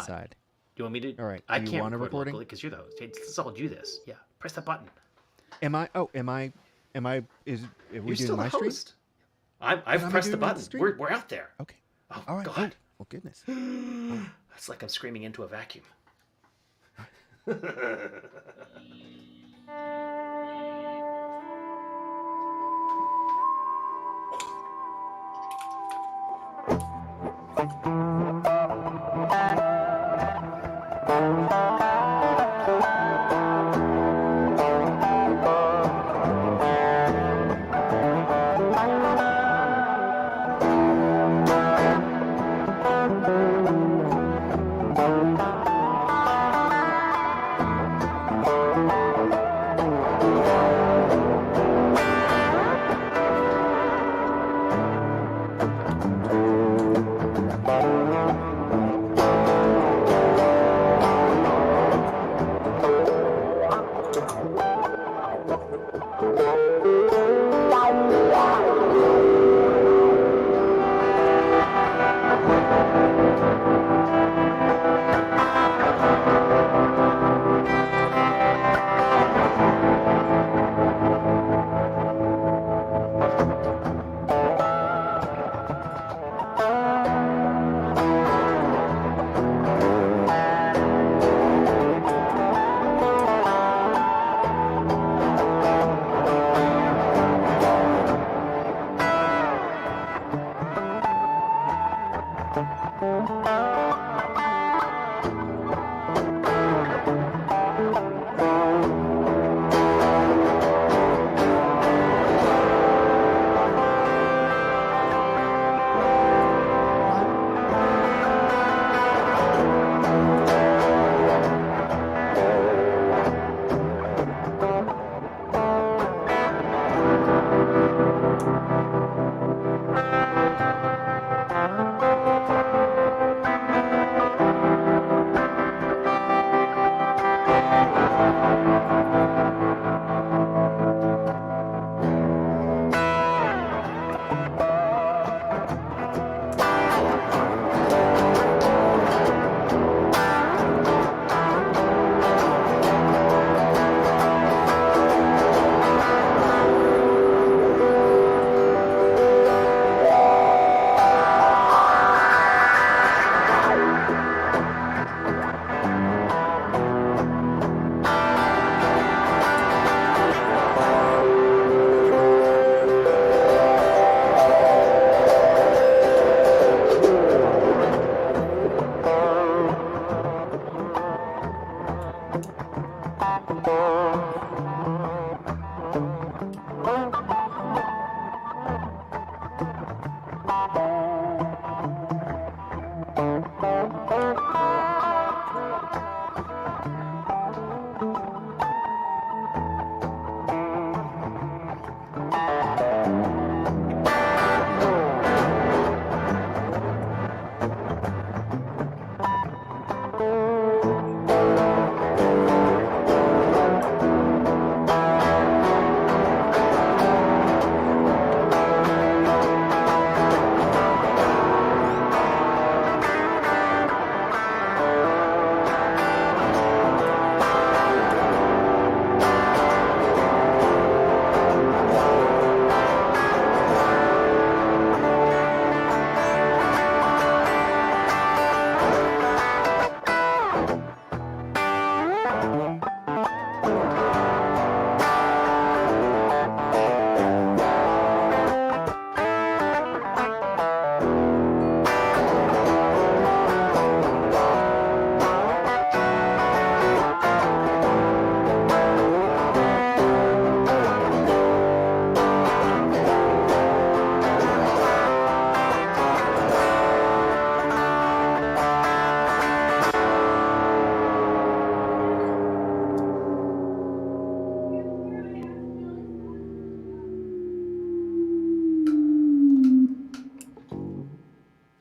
side. You want me to? All right. I Do you can't want a record recording? locally because you're the host. Let's all do this. Yeah. Press that button. Am I? Are we You're doing still the my stream? host. I've am I pressed the doing my button. stream? We're out there. Okay. Oh, All right. God. Oh goodness. It's like I'm screaming into a vacuum.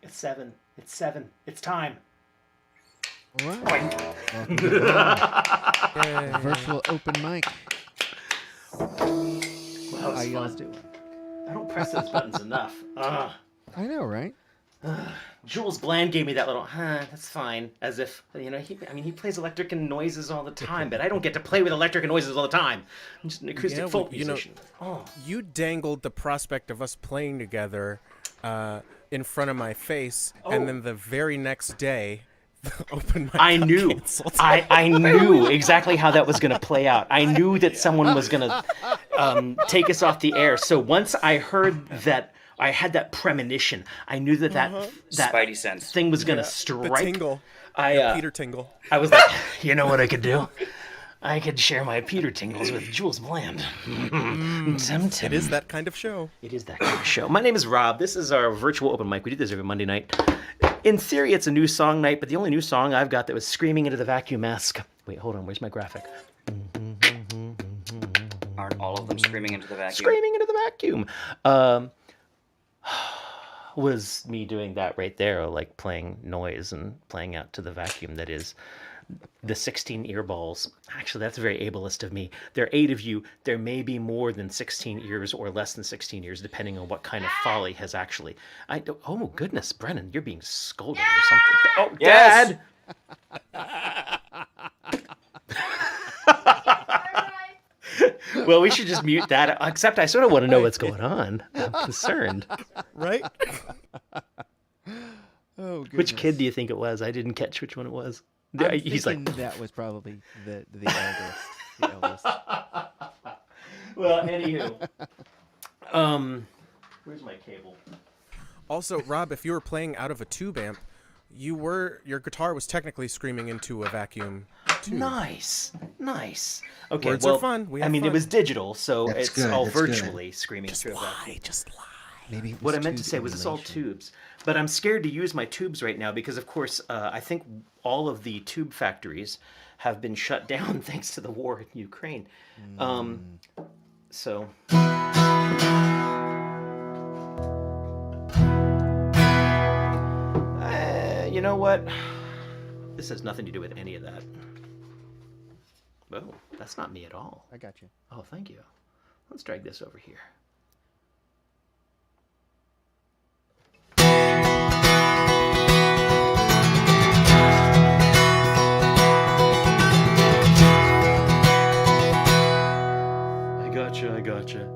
It's 7. It's 7. It's time. All right. Boink. Welcome to the virtual open mic. Well, that How was y'all fun. doing? I don't press those buttons enough. I know, right? Jules Bland gave me that little, that's fine. As if, he plays electric and noises all the time, but I don't get to play with electric and noises all the time. I'm just an acoustic folk musician. You dangled the prospect of us playing together in front of my face, and then the very next day, open mic I knew. Canceled. I knew exactly how that was going to play out. I knew that someone was going to take us off the air. So once I heard that, I had that premonition. I knew that Spidey sense thing was going to strike. The tingle. Peter tingle. I was like, you know what I could do? I could share my Peter tingles with Jules Bland. It is that kind of show. It is that kind of show. My name is Rob. This is our virtual open mic. We do this every Monday night. In theory, it's a new song night, but the only new song I've got that was screaming into the vacuum mask. Wait, hold on. Where's my graphic? Aren't all of them screaming into the vacuum? Screaming into the vacuum. Was me doing that right there, like playing noise and playing out to the vacuum that is the 16 earballs. Actually, that's very ableist of me. There are 8 of you. There may be more than 16 ears or less than 16 ears, depending on what kind of folly has actually... Oh, goodness, Brennan, you're being scolded or something. Oh, Yes. Dad! Well, we should just mute that. Except I sort of want to know what's going on. I'm concerned. Right? Oh, goodness. Which kid do you think it was? I didn't catch which one it was. He's like, that was probably the eldest. The eldest. Well, anywho. Where's my cable? Also, Rob, if you were playing out of a tube amp, your guitar was technically screaming into a vacuum tube. Nice. Okay, Words well, are fun. We I have mean, fun. it was digital, so That's it's good, all that's good. virtually screaming through a vacuum. Just lie. Maybe it was What I meant to tube say was it's all emulation. tubes. But I'm scared to use my tubes right now because, of course, I think all of the tube factories have been shut down thanks to the war in Ukraine. So... you know what? This has nothing to do with any of that. Oh, that's not me at all. I got you. Oh, thank you. Let's drag this over here. I gotcha.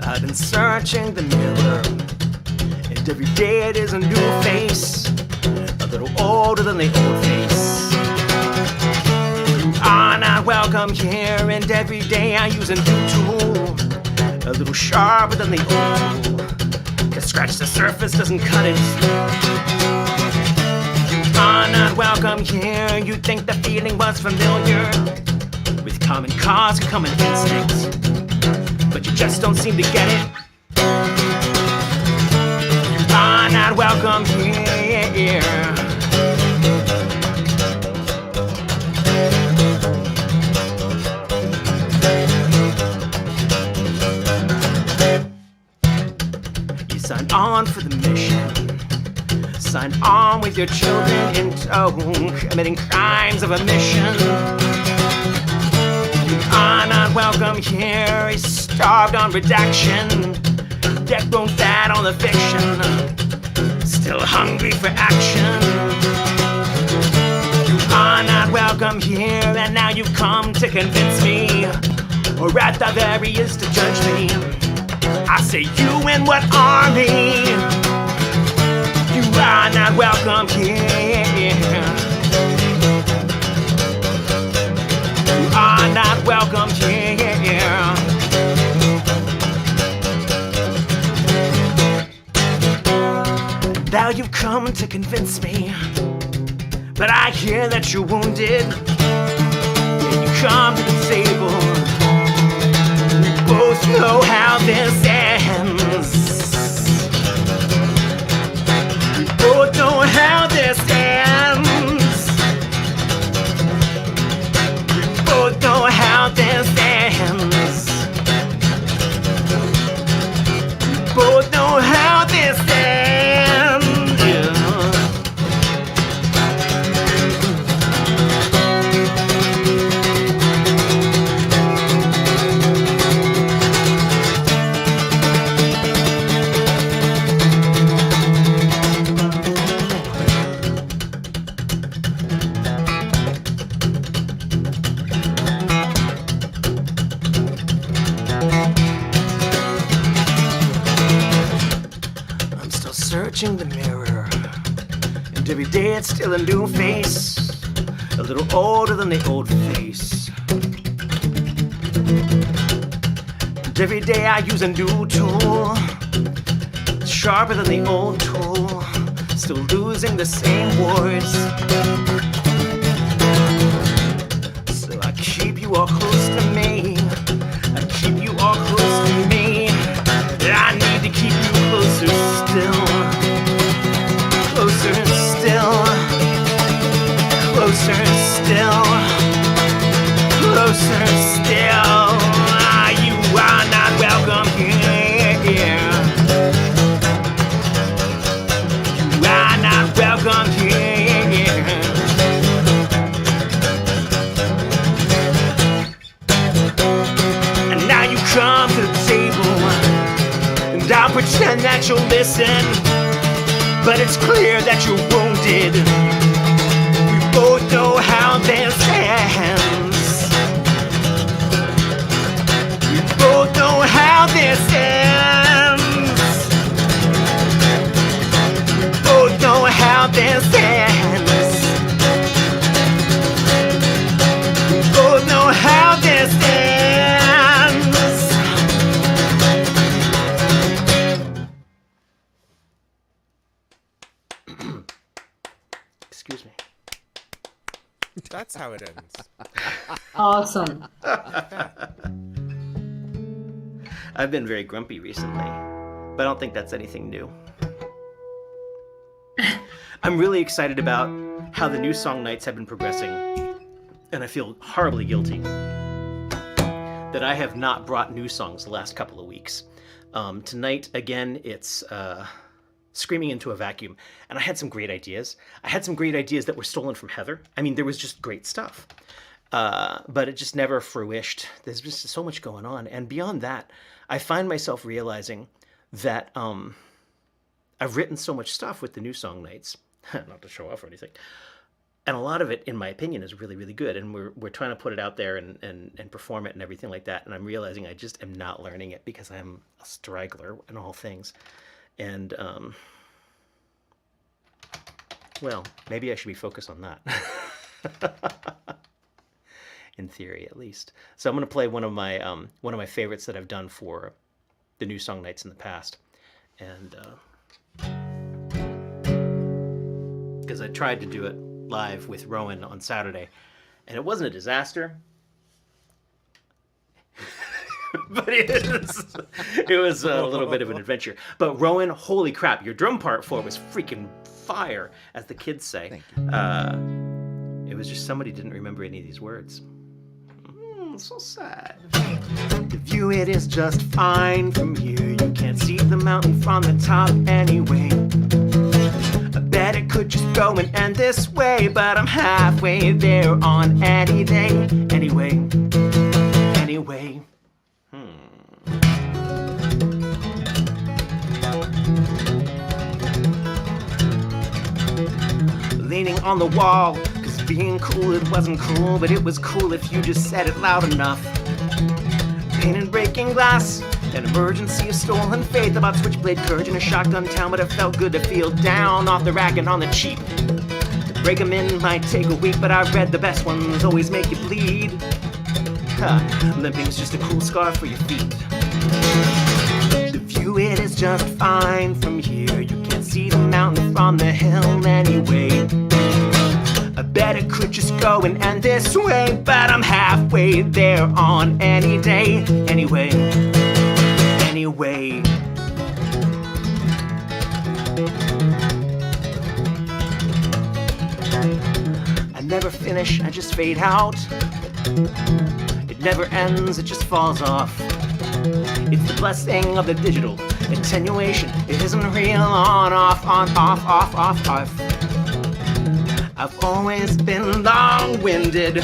I've been searching the mirror, and every day it is a new face, a little older than the old face. You are not welcome here, and every day I use a new tool, a little sharper than the old tool, 'cause scratch the surface doesn't cut it. You are not welcome here, you think the feeling was familiar, with common cause and common instincts, but you just don't seem to get it. You are not welcome here. You signed on for the mission, signed on with your children in tow, committing crimes of omission. You are not welcome here, he's starved on redaction, death wrote that on the fiction, still hungry for action. You are not welcome here, and now you've come to convince me, or at the very least to judge me. I say you in what army? You are not welcome here. You are not welcome here. Now you've come to convince me, but I hear that you're wounded. When you come to the table, we both know how this ends. We both know how this ends. We both know how this ends. We both know how this ends. searching the mirror, and every day it's still a new face, a little older than the old face. And every day I use a new tool, sharper than the old tool, still losing the same words. So I keep you all close to me, I keep you all close to me. I need to keep you closer still, closer still, closer still, closer still. You are not welcome here. You are not welcome here. And now you come to the table, and I'll pretend that you'll listen, but it's clear that you're wounded. We both know how this ends. We both know how this ends. We both know how this ends. We both know how this ends. Excuse me. That's how it ends. Awesome. I've been very grumpy recently, but I don't think that's anything new. I'm really excited about how the new song nights have been progressing, and I feel horribly guilty that I have not brought new songs the last couple of weeks. Tonight, again, it's Screaming into a Vacuum, and I had some great ideas. I had some great ideas that were stolen from Heather. I mean, there was just great stuff, but it just never fruished. There's just so much going on, and beyond that, I find myself realizing that I've written so much stuff with the new song nights, not to show off or anything, and a lot of it, in my opinion, is really, really good, and we're trying to put it out there and perform it and everything like that, and I'm realizing I just am not learning it because I'm a straggler in all things. And, well, maybe I should be focused on that. In theory, at least. So I'm going to play one of my favorites that I've done for the new song nights in the past. And, because I tried to do it live with Rowan on Saturday, and it wasn't a disaster. But it was a little bit of an adventure. But Rowan, holy crap, your drum part for it was freaking fire, as the kids say. Thank you. It was just somebody didn't remember any of these words. So sad. The view, it is just fine from here. You can't see the mountain from the top anyway. I bet it could just go and end this way, but I'm halfway there on any day. Anyway. Leaning on the wall, cause being cool, it wasn't cool, but it was cool if you just said it loud enough. Pain and breaking glass, an emergency of stolen faith, about switchblade courage in a shotgun town, but it felt good to feel down off the rack and on the cheap. To break them in might take a week, but I read the best ones always make you bleed. Limping's just a cool scar for your feet. The view, it is just fine from here. You can't see the mountain from the hill anyway. I bet it could just go and end this way, but I'm halfway there on any day. Anyway. I never finish, I just fade out. It never ends, it just falls off. It's the blessing of the digital attenuation. It isn't real on, off, on, off, off, off, off. I've always been long-winded.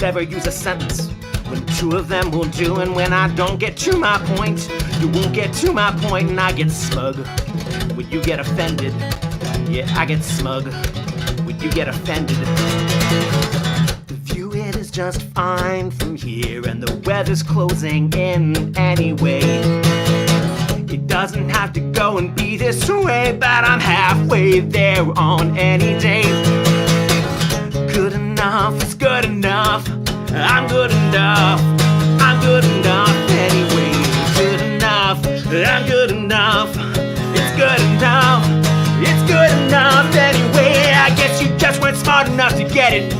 Never use a sentence when two of them will do, and when I don't get to my point, you won't get to my point, and I get smug when you get offended. Yeah, I get smug when you get offended. The view, it is just fine from here, and the weather's closing in anyway. It doesn't have to go and be this way, but I'm halfway there on any day. Good enough is good enough. I'm good enough. I'm good enough anyway. Good enough. I'm good enough. It's good enough. It's good enough anyway. I guess you just weren't smart enough to get it.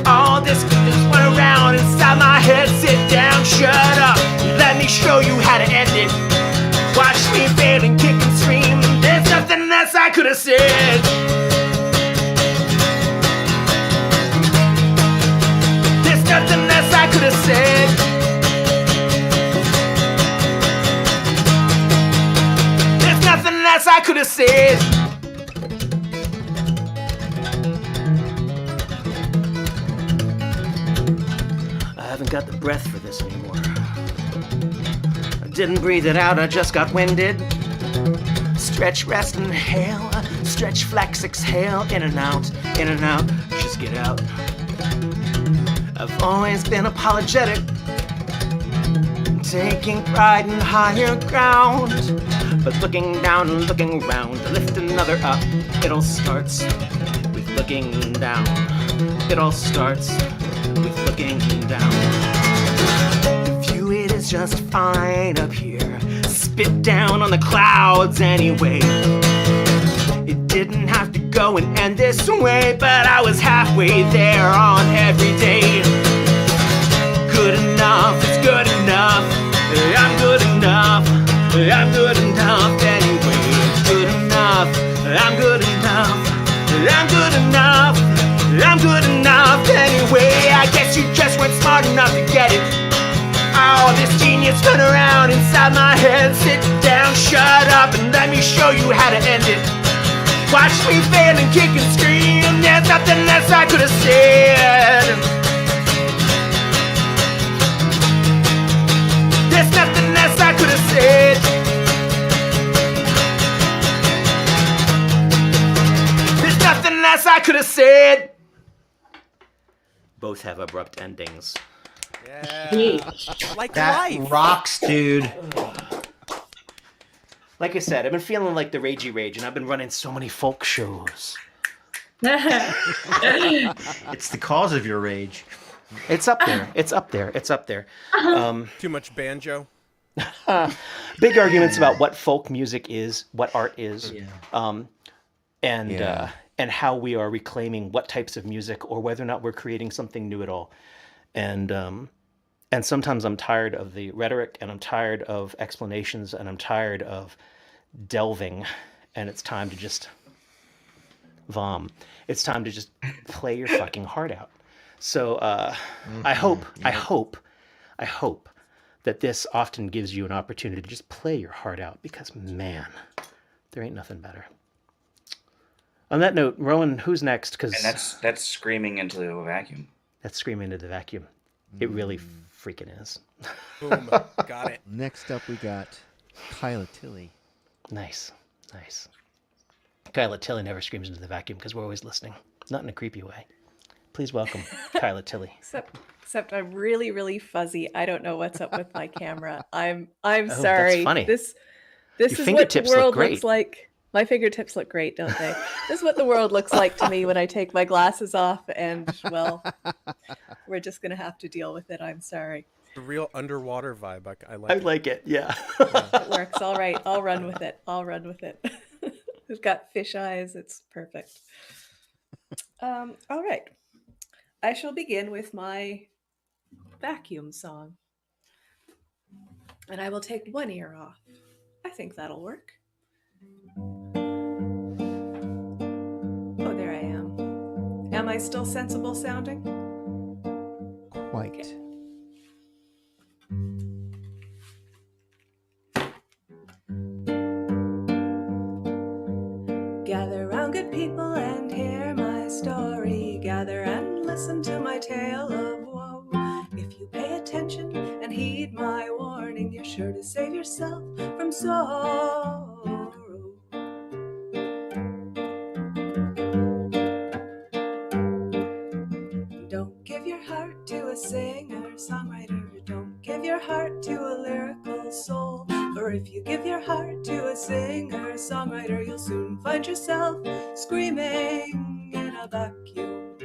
All this just went around inside my head. Sit down, shut up. Let me show you how to end it. Watch me fail and kick and scream. There's nothing else I could have said. There's nothing else I could have said. There's nothing else I could have said. I haven't got the breath for this anymore. I didn't breathe it out, I just got winded. Stretch, rest, inhale. Stretch, flex, exhale. In and out, just get out. I've always been apologetic, taking pride in higher ground. But looking down and looking around to lift another up, it all starts with looking down. It all starts with looking down. View it is just fine up here. Spit down on the clouds anyway. It didn't have to go and end this way, but I was halfway there on every day. Good enough, it's good enough. I'm good enough. I'm good enough anyway. It's good enough. I'm good enough. I'm good enough. I'm good enough anyway. I guess you just weren't smart enough to get it. Oh, this genius run around inside my head. Sit down, shut up, and let me show you how to end it. Watch me fail and kick and scream. There's nothing else I could have said. There's nothing else I could have said. There's nothing else I could have said. Both have abrupt endings. Yeah. Like That life. rocks, dude. Like I said, I've been feeling like the Ragey Rage, and I've been running so many folk shows. It's the cause of your rage. It's up there. It's up there. It's up there. Too much banjo. Big arguments about what folk music is, what art is, and how we are reclaiming what types of music, or whether or not we're creating something new at all. And sometimes I'm tired of the rhetoric, and I'm tired of explanations, and I'm tired of delving, and it's time to just vom. It's time to just play your fucking heart out. So I hope that this often gives you an opportunity to just play your heart out, because man, there ain't nothing better. On that note, Rowan, who's next? And that's screaming into the vacuum. That's screaming into the vacuum. It really freaking is. Boom. Got it. Next up, we got Kyla Tilley. Nice. Kyla Tilley never screams into the vacuum because we're always listening. Not in a creepy way. Please welcome Kyla Tilley. Except I'm really, really fuzzy. I don't know what's up with my camera. I'm Oh, sorry. that's funny. This Your is what the fingertips look world great. looks like. My fingertips look great, don't they? This is what the world looks like to me when I take my glasses off, and well, we're just gonna have to deal with it. I'm sorry. The real underwater vibe. I like I it. like it, yeah. It works. All right. I'll run with it. We've got fish eyes. It's perfect. All right. I shall begin with my vacuum song. And I will take one ear off. I think that'll work. Oh, there I am. Am I still sensible sounding? Quite. Okay. Gather round, good people, and hear my story. Gather and listen to my tale of woe. If you pay attention and heed my warning, you're sure to save yourself from sorrow. Don't give your heart to a singer, songwriter. Don't give your heart to a lyrical soul. For if you give your heart to a singer, songwriter, you'll soon find yourself screaming in a vacuum.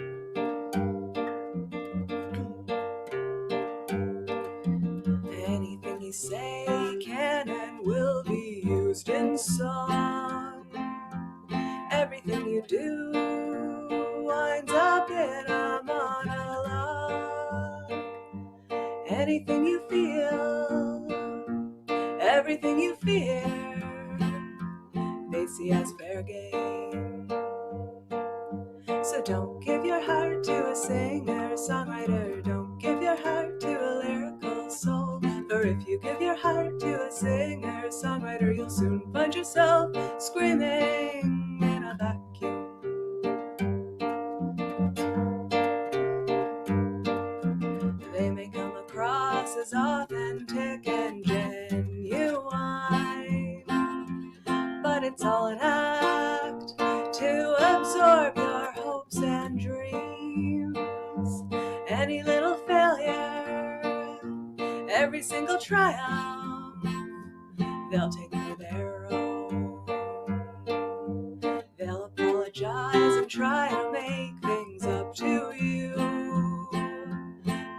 Anything you say can and will be used in song. Everything you do winds up in a monologue. Anything you feel, everything you fear, they see as fair game. So don't give your heart to a singer, songwriter. Don't give your heart to a lyrical soul. For if you give your heart to a singer, songwriter, you'll soon find yourself screaming in a vacuum. They may come across as authentic and genuine, but it's all an act to absorb your hopes and dreams. Any little failure, every single triumph, they'll take for their own. They'll apologize and try to make things up to you.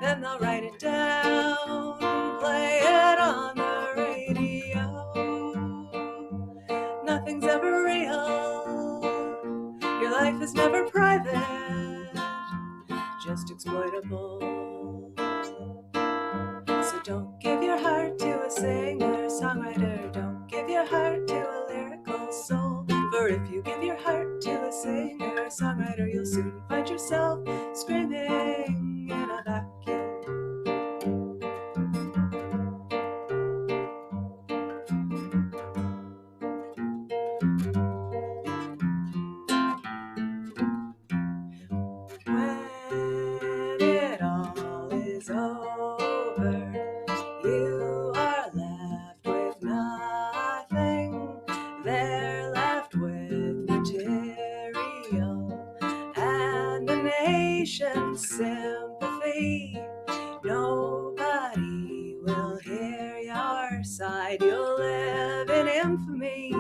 Then they'll write it down, play it on the radio. Nothing's ever real. Your life is never private, just exploitable. So don't give your heart to a singer, songwriter. Don't give your heart to a lyrical soul. For if you give your heart to a singer, songwriter, you'll soon find yourself screaming in a vacuum. When it all is over, you are left with nothing. They're left with material and a nation's sympathy. Nobody will hear your side. You'll live in infamy,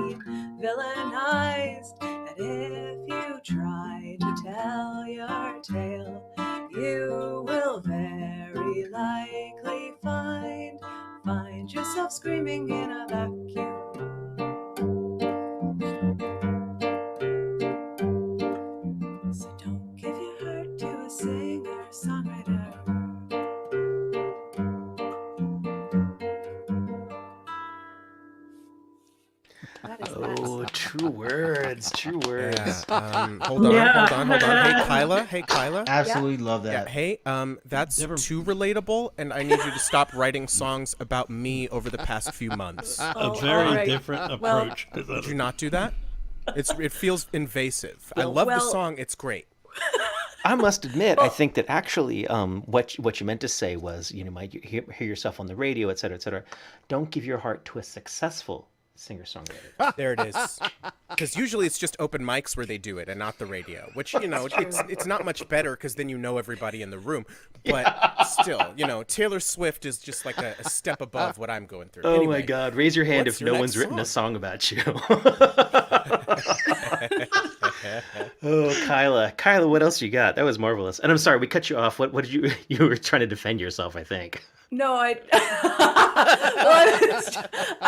villainized. And if you try to tell your tale, you will very likely find yourself screaming in a vacuum. So don't give your heart to a singer, songwriter. That is Oh, true words, true words. Yeah. Hold on. Hey, Kyla. Absolutely love Yeah, that. hey, that's too relatable, and I need you to stop writing songs about me over the past few months. Oh, A very all right. different Well- approach. Would you not do that? It feels invasive. I love the well- song. It's great. I must admit, I think that actually, what you meant to say was, you might hear yourself on the radio, et cetera, Don't give your heart to a successful singer-songwriter. There it is. Because usually it's just open mics where they do it and not the radio, which, it's not much better because then you know everybody in the room. But still, Taylor Swift is just like a step above what I'm going through. Oh Anyway, my God! Raise your hand what's if your no next one's written a song? song about you. Oh, Kyla, what else you got? That was marvelous. And I'm sorry, we cut you off. What did you were trying to defend yourself, I think. No, I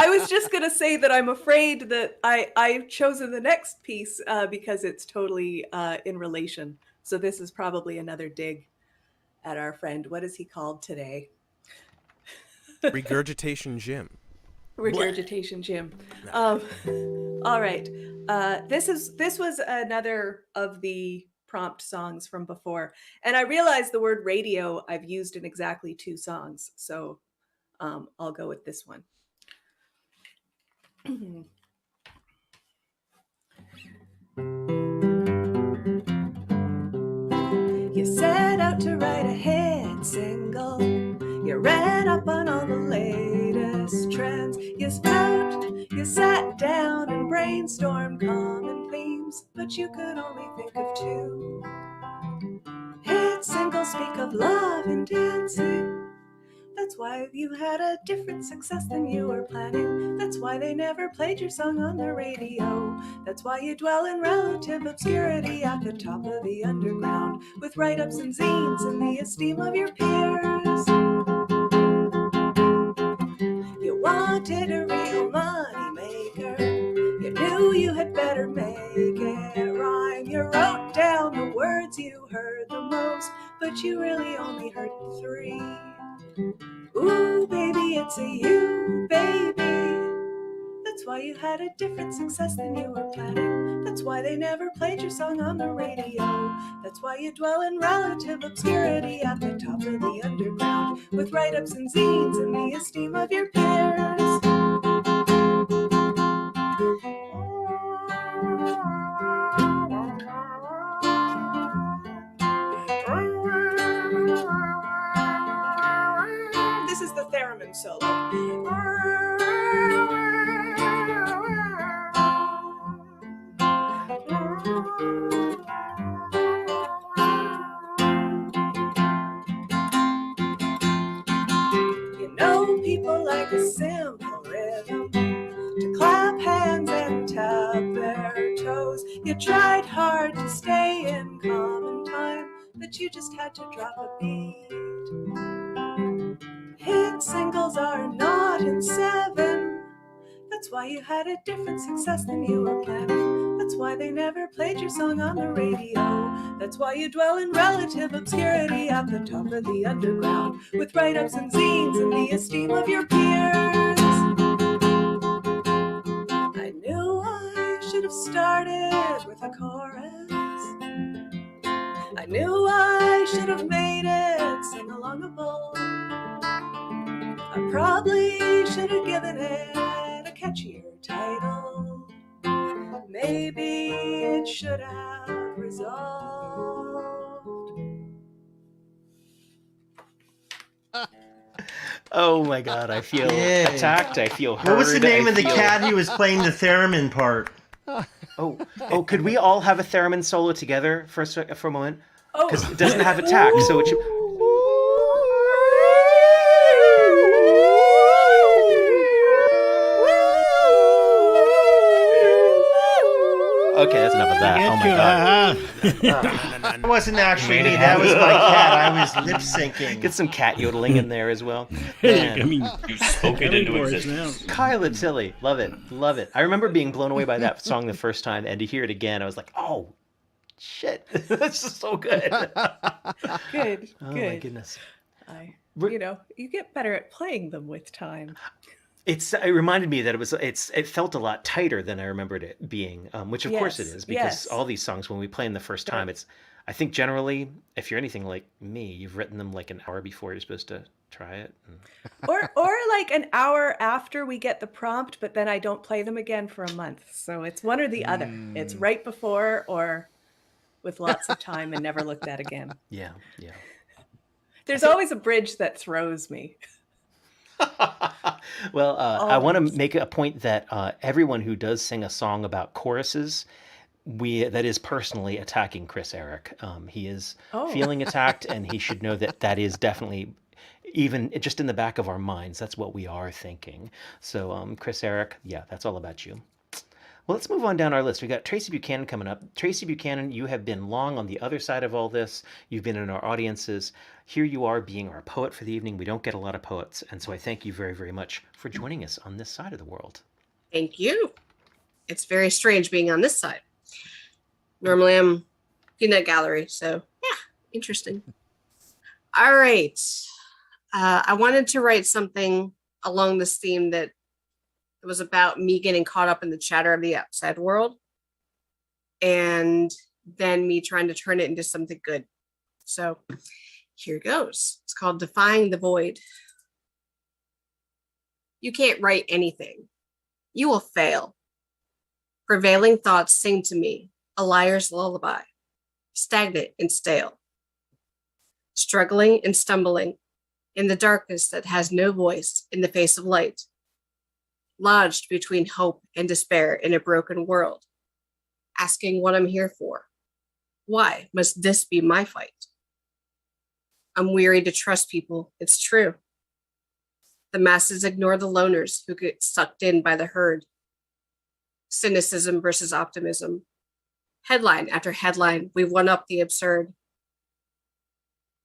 was just gonna say that I'm afraid that I've chosen the next piece because it's totally in relation. So this is probably another dig at our friend. What is he called today? Regurgitation Jim. Regurgitation Jim. All right. This was another of the prompt songs from before, and I realized the word radio I've used in exactly 2 songs, so I'll go with this one. You set out to write a hit single. You read up on all the latest trends. You sat down and brainstormed common themes, but you could only think of 2. Hit singles speak of love and dancing. That's That's why you had a different success than you were planning. That's why they never played your song on the radio. That's why you dwell in relative obscurity at the top of the underground, with write-ups and zines and the esteem of your peers. You wanted a real money maker. You knew you had better make it rhyme. You wrote down the words you heard the most, but you really only heard 3. Ooh, baby, it's a you, baby. That's why you had a different success than you were planning. That's why they never played your song on the radio. That's why you dwell in relative obscurity at the top of the underground, with write-ups and zines and the esteem of your peers. This is the theremin solo. You know people like a simple rhythm, to clap hands and tap their toes. You tried hard to stay in common time, but you just had to drop a beat. Hit singles are not in 7. That's why you had a different success than you were planning. That's why they never played your song on the radio. That's why you dwell in relative obscurity at the top of the underground, with write-ups and zines and the esteem of your peers. I knew I should have started with a chorus. I knew I should have made it sing-alongable. I probably should have given it a catchier title. Maybe it should have resolved. Oh my God, I feel Yay. attacked. I feel hurt. What was the name I of the feel- cat who was playing the theremin part? Oh, could we all have a theremin solo together for a moment? Oh, Because it doesn't have attack, so it should. Okay, that's enough of that. Oh my God. That wasn't actually me. That was my cat. I was lip syncing. Get some cat yodeling in there as well. I Man. mean, You spoke it into now. existence. Kyla Tilly, love it, love it. I remember being blown away by that song the first time, and to hear it again, I was like, "Oh, shit, that's just so good." good, Oh good. my goodness. You get better at playing them with time. It reminded me that it felt a lot tighter than I remembered it being, which of course it Yes, is, because yes. all these songs when we play them the first time, I think generally, if you're anything like me, you've written them like an hour before you're supposed to try it. or like an hour after we get the prompt, but then I don't play them again for a month. So it's one or the other. It's right before or with lots of time and never looked at again. Yeah. There's always a bridge that throws me. Well, I want to make a point that everyone who does sing a song about choruses, that is personally attacking Chris Eric. He is feeling attacked, and he should know that is definitely, even just in the back of our minds, that's what we are thinking. So, Chris Eric, yeah, that's all about you. Well, let's move on down our list. We got Tracy Buchanan coming up. Tracy Buchanan, you have been long on the other side of all this. You've been in our audiences. Here you are being our poet for the evening. We don't get a lot of poets. And so I thank you very, very much for joining us on this side of the world. Thank you. It's very strange being on this side. Normally I'm in that gallery. So yeah, interesting. All right. I wanted to write something along this theme that it was about me getting caught up in the chatter of the outside world and then me trying to turn it into something good. So here goes. It's called Defying the Void. You can't write anything. You will fail. Prevailing thoughts sing to me, a liar's lullaby, stagnant and stale. Struggling and stumbling in the darkness that has no voice in the face of light. Lodged between hope and despair in a broken world, asking what I'm here for. Why must this be my fight? I'm weary to trust people, it's true. The masses ignore the loners who get sucked in by the herd. Cynicism versus optimism. Headline after headline, we one up the absurd.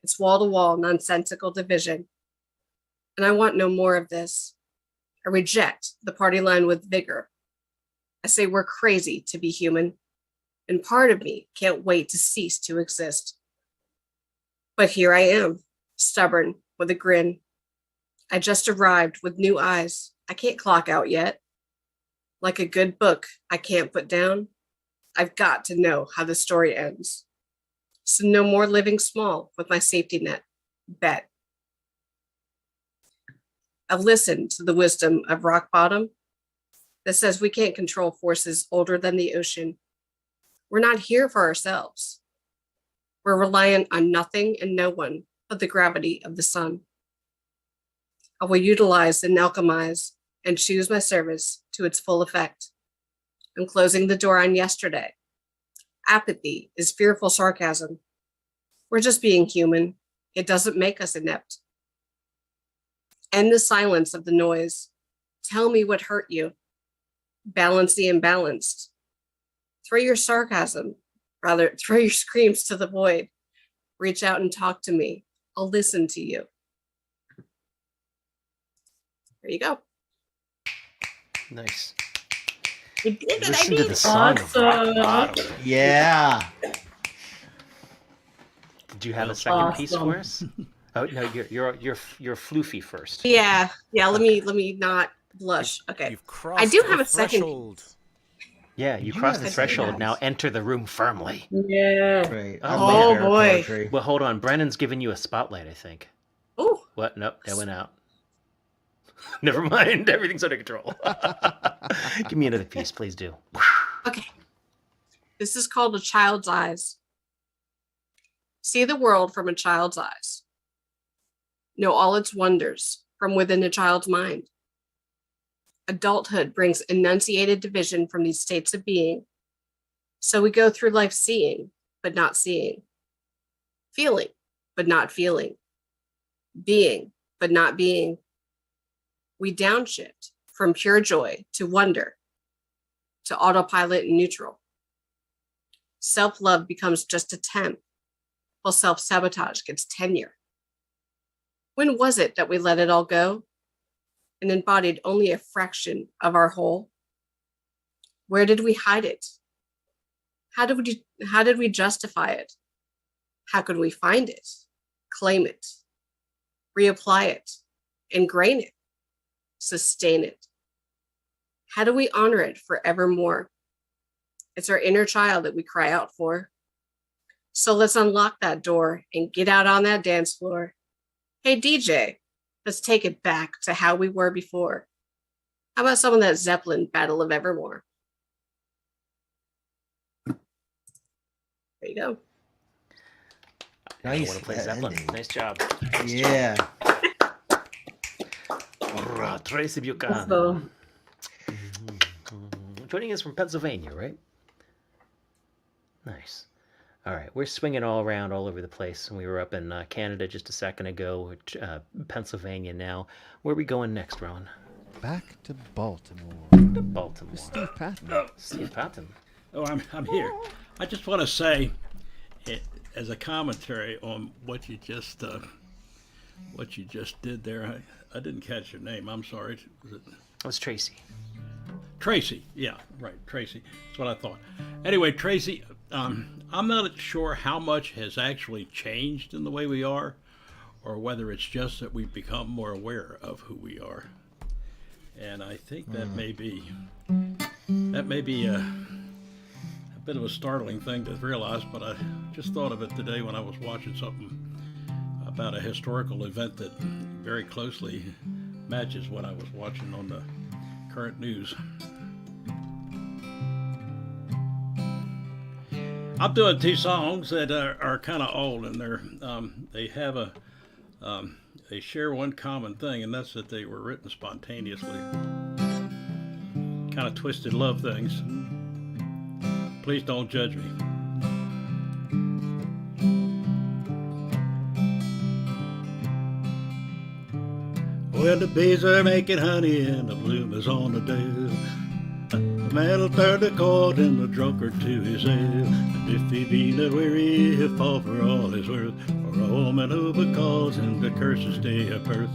It's wall-to-wall nonsensical division. And I want no more of this. I reject the party line with vigor. I say we're crazy to be human, and part of me can't wait to cease to exist. But here I am, stubborn, with a grin. I just arrived with new eyes. I can't clock out yet. Like a good book I can't put down, I've got to know how the story ends. So no more living small with my safety net. Bet. I've listened to the wisdom of rock bottom that says we can't control forces older than the ocean. We're not here for ourselves. We're reliant on nothing and no one but the gravity of the sun. I will utilize and alchemize and choose my service to its full effect. I'm closing the door on yesterday. Apathy is fearful sarcasm. We're just being human. It doesn't make us inept. End the silence of the noise. Tell me what hurt you. Balance the imbalanced. Throw your screams to the void. Reach out and talk to me. I'll listen to you. There you go. Nice. You did it, Listen I to mean. the song of rock Awesome. bottom. Yeah. Did you have a second piece Awesome. for us? Oh no, you're floofy first. Yeah. Let me not blush. Okay. You've crossed I do the have a second. threshold. Yeah, you You crossed have the a threshold. second Now piece. enter the room firmly. Yeah. Right. Oh, I man. love bear boy. poetry. Well, hold on. Brennan's giving you a spotlight, I think. Oh, What? Nope, that went out. Never mind. Everything's under control. Give me another piece, please do. okay. This is called A Child's Eyes. See the world from a child's eyes. Know all its wonders from within a child's mind. Adulthood brings enunciated division from these states of being. So we go through life seeing, but not seeing. Feeling, but not feeling. Being, but not being. We downshift from pure joy to wonder, to autopilot and neutral. Self-love becomes just a temp, while self-sabotage gets tenure. When was it that we let it all go and embodied only a fraction of our whole? Where did we hide it? How did we justify it? How could we find it, claim it, reapply it, ingrain it, sustain it? How do we honor it forevermore? It's our inner child that we cry out for. So let's unlock that door and get out on that dance floor. Hey, DJ, let's take it back to how we were before. How about some of that Zeppelin Battle of Evermore? There you go. I Nice. want to play that Zeppelin. ending. Nice job. Yeah. Tracy Buchanan. Awesome. Joining us from Pennsylvania, right? Nice. All right, we're swinging all around all over the place. We were up in Canada just a second ago, Pennsylvania now. Where are we going next, Ron? Back to Baltimore. To Baltimore. With Steve Patton. Steve Patton. Oh, I'm here. I just want to say, as a commentary on what you just did there, I didn't catch your name. I'm sorry. Was it That was Tracy. Tracy? Yeah, right, Tracy. That's what I thought. Anyway, Tracy, I'm not sure how much has actually changed in the way we are, or whether it's just that we've become more aware of who we are. And I think that may be a bit of a startling thing to realize, but I just thought of it today when I was watching something about a historical event that very closely matches what I was watching on the current news. I'm doing two songs that are kind of old, and they have they share one common thing, and that's that they were written spontaneously. Kind of twisted love things. Please don't judge me. When the bees are making honey and the bloom is on the dale, the man'll turn the colt and the drunkard to his ale. And if he be not weary, he'll fall for all his worth. For a woman who calls him to curse his day of birth.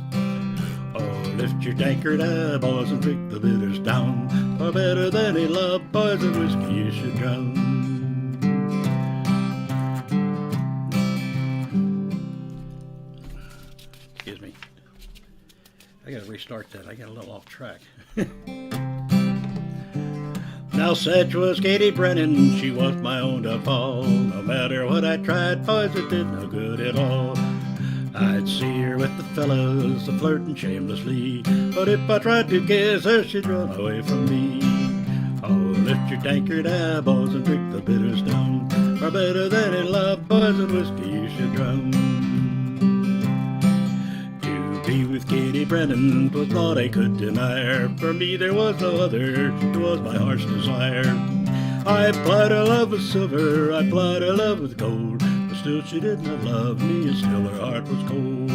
Oh, lift your tankard high, boys, and drink the bitters down. For better than any love, boys, and whiskey you should drown. Excuse me. I gotta restart that. I got a little off track. Now such was Katie Brennan, she was my own downfall. No matter what I tried, boys, it did no good at all. I'd see her with the fellas, a-flirting shamelessly, but if I tried to kiss her, she'd run away from me. Oh, lift your tankard high, boys, and drink the bitters down. For better than in love, boys, and whiskey you should drown. Be with Katie Brennan, 'twas naught I could deny her. For me there was no other, she was my heart's desire. I plied her love with silver, I plied her love with gold, but still she did not love me, and still her heart was cold.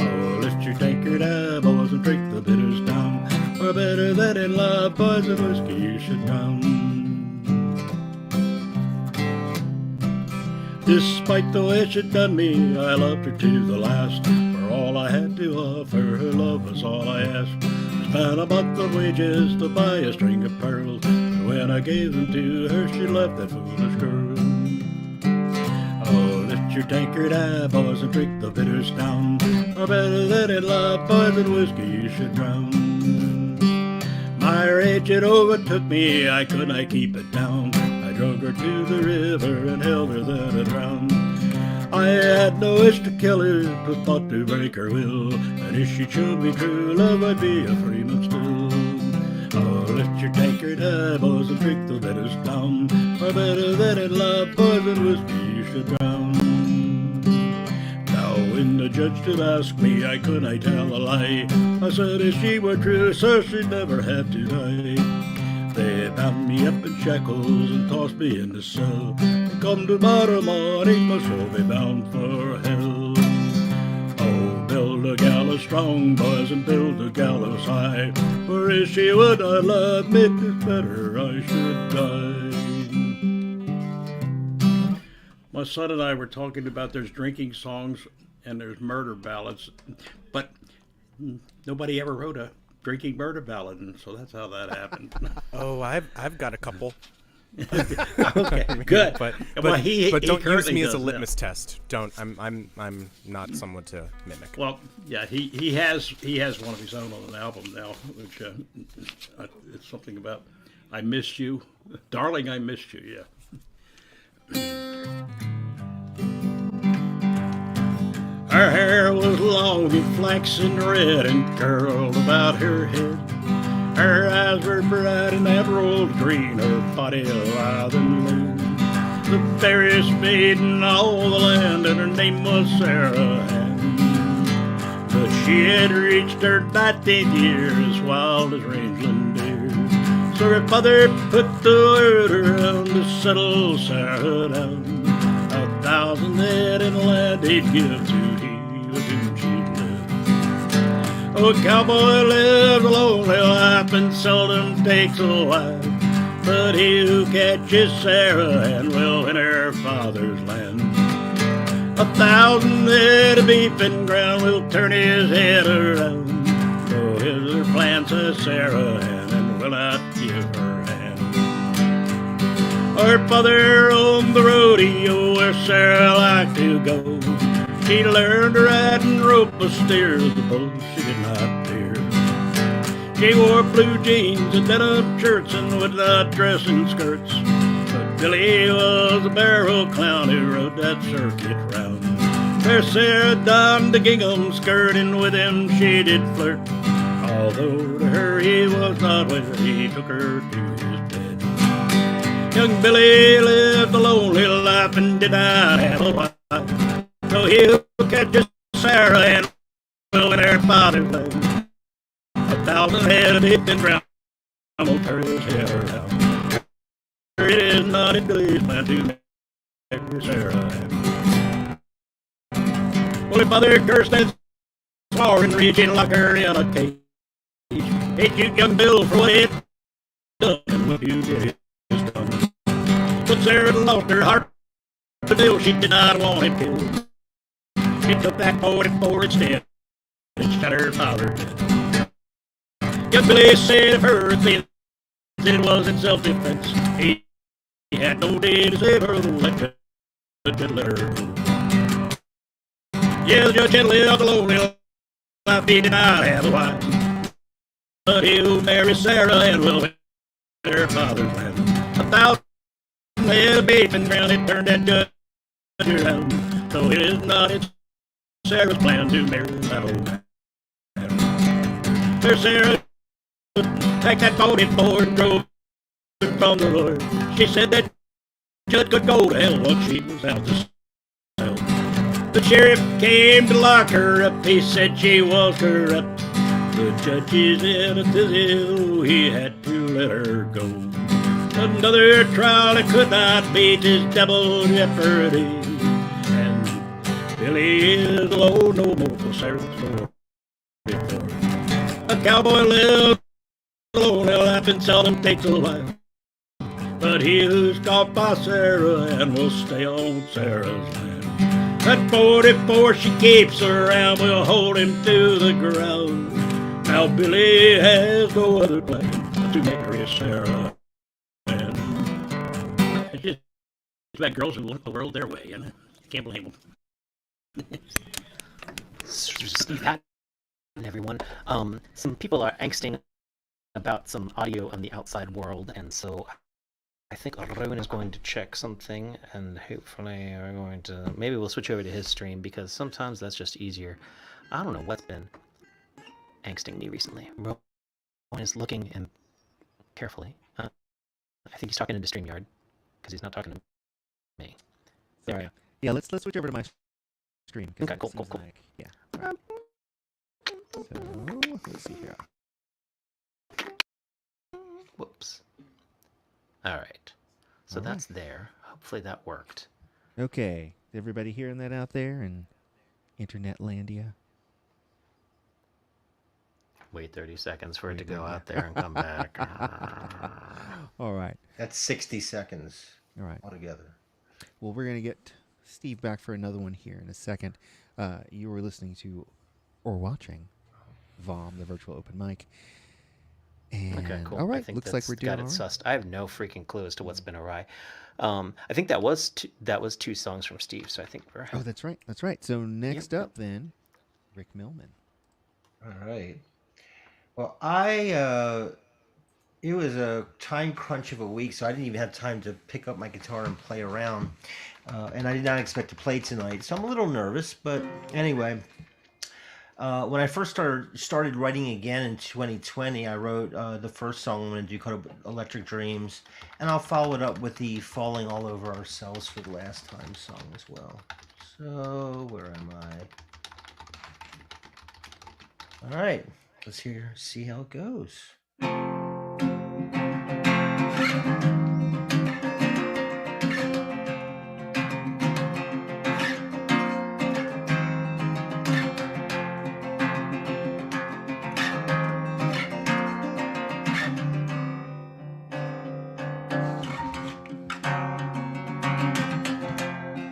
Oh, lift your tankard high, boys, and drink the bitters down. For better than in love, boys, and whiskey you should drown. Despite the way she'd done me, I loved her to the last. All I had to offer, her love was all I asked. Spent a month of wages to buy a string of pearls, and when I gave them to her, she left that foolish girl. Oh, lift your tankard high, boys, and drink the bitters down. Or better than in love, boys, and whiskey you should drown. My rage it overtook me, I could not keep it down. I drug her to the river and held her there to drown. I had no wish to kill her, 'twas thought to break her will. And if she showed me true love, I'd be a free man still. Oh, lift your tankard high, boys, and drink the bitters down. For better than in love, boys, and whiskey you should drown. Now when the judge did ask me, I could not tell a lie. I said if she were true, sir, she'd never have to die. They bound me up in shackles and tossed me in the cell. And come tomorrow morning, my soul be bound for hell. Oh, build a gallows strong, boys, and build a gallows high. For if she would not love me, 'tis better I should die. My son and I were talking about there's drinking songs and there's murder ballads, but nobody ever wrote a drinking murder ballad, and so that's how that happened. Oh, I've got a couple. Okay, good. But Well, he don't use currently me as a does litmus test. Don't. I'm not someone to mimic. Well, yeah, he has one of his own on an album now, which it's something about I missed you, darling, I missed you. Yeah. Her hair was long and flaxen red and curled about her head. Her eyes were bright and emerald green, her body alive and lean. The fairest maiden in all the land, and her name was Sarah Ann. But she had reached her 19th year, as wild as rangeland deer. So her father put the word around to settle Sarah down. 1,000 head in land he'd give to he with whom she'd live. Oh, a cowboy lives a lonely life and seldom takes a wife, but he who catches Sarah Ann will in her father's land. 1,000 head of beef and ground will turn his head around. So here's her plan, says Sarah Ann, and will not give her hand. Her father owned the rodeo where Sarah liked to go. She learned to ride and rope a steer, the bull she did not fear. She wore blue jeans and denim shirts and would not dress in skirts. But Billy was a barrel clown who rode that circuit round. There Sarah donned a gingham skirt and with him she did flirt. Although to her he was not wed, he took her to his bed. Young Billy lived a lonely life and did not have a wife. So he'll catch Sarah and will in her father's land. 1,000 head of beef and ground will turn his head around. It is not in Billy's plan to marry Sarah Ann. Well, her father cursed and far and reach and lock her in a cage. Hey, cute young Bill, for what it done, and what you did is done. But Sarah lost her heart to Bill, she did not want him killed. She took that 44 instead and shot her father dead. Young Billy said of her things that it was in self-defense. He had no day to save her, let the judge let her go. Yeah, the judge had lived alone, life he did not have a wife. But he'll marry Sarah and will win her father's land. 1,000 little babies round it turned that judge around. So it is not in Sarah's plan to marry that old man. There's Sarah, packed that 44 and drove from the road. She said that judge could go to hell once she was out to sell. The sheriff came to lock her up. He said she was corrupt. The judge's in a tizzy, he had to let her go. Another trial that could not beat his double jeopardy. And Billy is alone no more for Sarah's story. A cowboy lives alone, life and seldom takes a while. But he who's caught by Sarah and will stay on Sarah's land. That 44 she keeps around will hold him to the ground. Now Billy has no other plan to marry Sarah. And it's just bad girls who want the world their way, and can't blame them. Steve Patton, everyone. Some people are angsting about some audio on the outside world, and so I think Rowan is going to check something, and hopefully we're going to... Maybe we'll switch over to his stream, because sometimes that's just easier. I don't know what's been angsting me recently. Rowan is looking and carefully. I think he's talking into StreamYard, because he's not talking to me. There we go. Yeah, let's switch over to my screen. Okay, cool. Like, yeah. So, let's see here. Whoops. All right. So All that's there. Hopefully that worked. Okay. Everybody hearing that out there in Internetlandia? Wait 30 seconds for it to go out there and come back. All right. That's 60 seconds All right. altogether. Well, we're going to get Steve back for another one here in a second. You were listening to or watching VOM, the virtual open mic. And, Okay, cool. All I right. think Looks like we're doing got it all right. sussed. I have no freaking clue as to what's been awry. I think that was two songs from Steve, so I think we're... Oh, that's right. That's right. So next Yep. up then, Rick Millman. All right. Well, it was a time crunch of a week, so I didn't even have time to pick up my guitar and play around. And I did not expect to play tonight, so I'm a little nervous. But anyway, when I first started writing again in 2020, I wrote the first song I'm going to do called Electric Dreams. And I'll follow it up with the Falling All Over Ourselves for the Last Time song as well. So, where am I? All right. Let's see how it goes.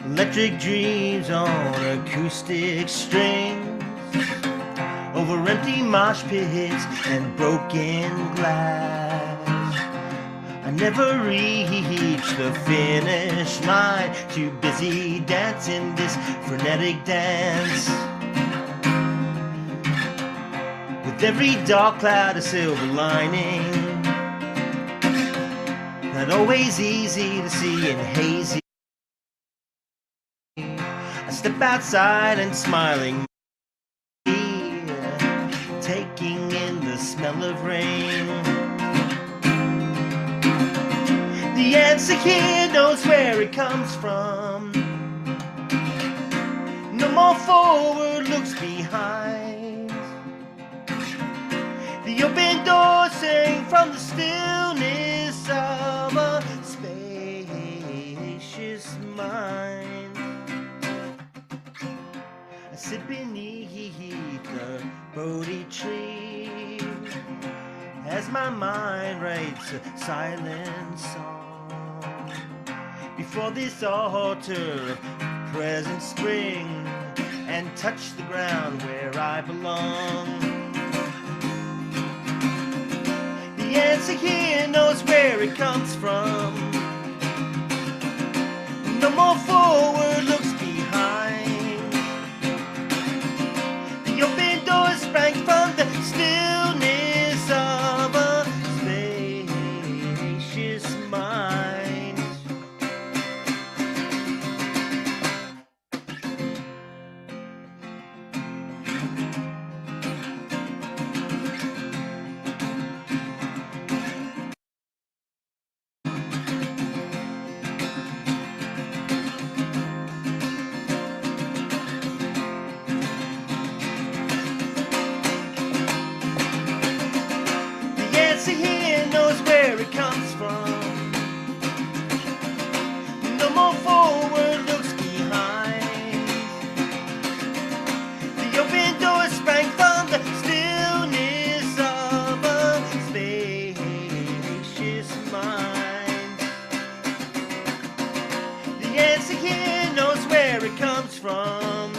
Electric dreams on acoustic strings over empty mosh pits and broken glass. I never reached the finish line, too busy dancing this frenetic dance. With every dark cloud a silver lining, not always easy to see and hazy. I step outside and smiling, taking in the smell of rain. The answer here knows where it comes from. No more forward looks behind. The open door sang from the stillness of a spacious mind. sit beneath the Bodhi tree as my mind writes a silent song before this altar of present spring and touch the ground where I belong. The answer here knows where it comes from. No more forward looks behind. The open door sprang from the stillness of a spacious mind. Here knows where it comes from. No more forward looks behind. The open door sprang from the stillness of a spacious mind. The answer here knows where it comes from.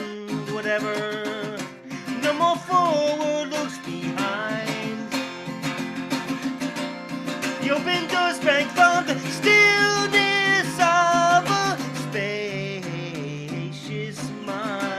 Whatever. No more forward looks behind. The open door sprang from the stillness of a spacious mind.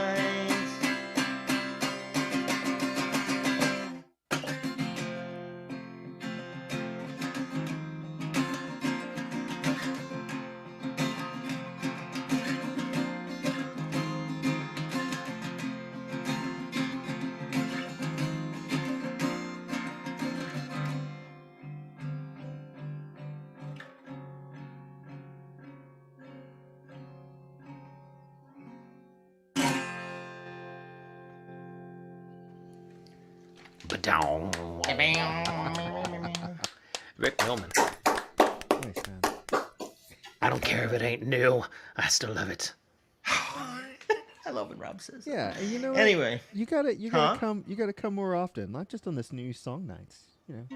Rick Millman. Nice, man. I don't care if it ain't new. I still love it. I love when Rob says that. Yeah, and you know what? Anyway. You gotta come more often, not just on this new song nights. You know.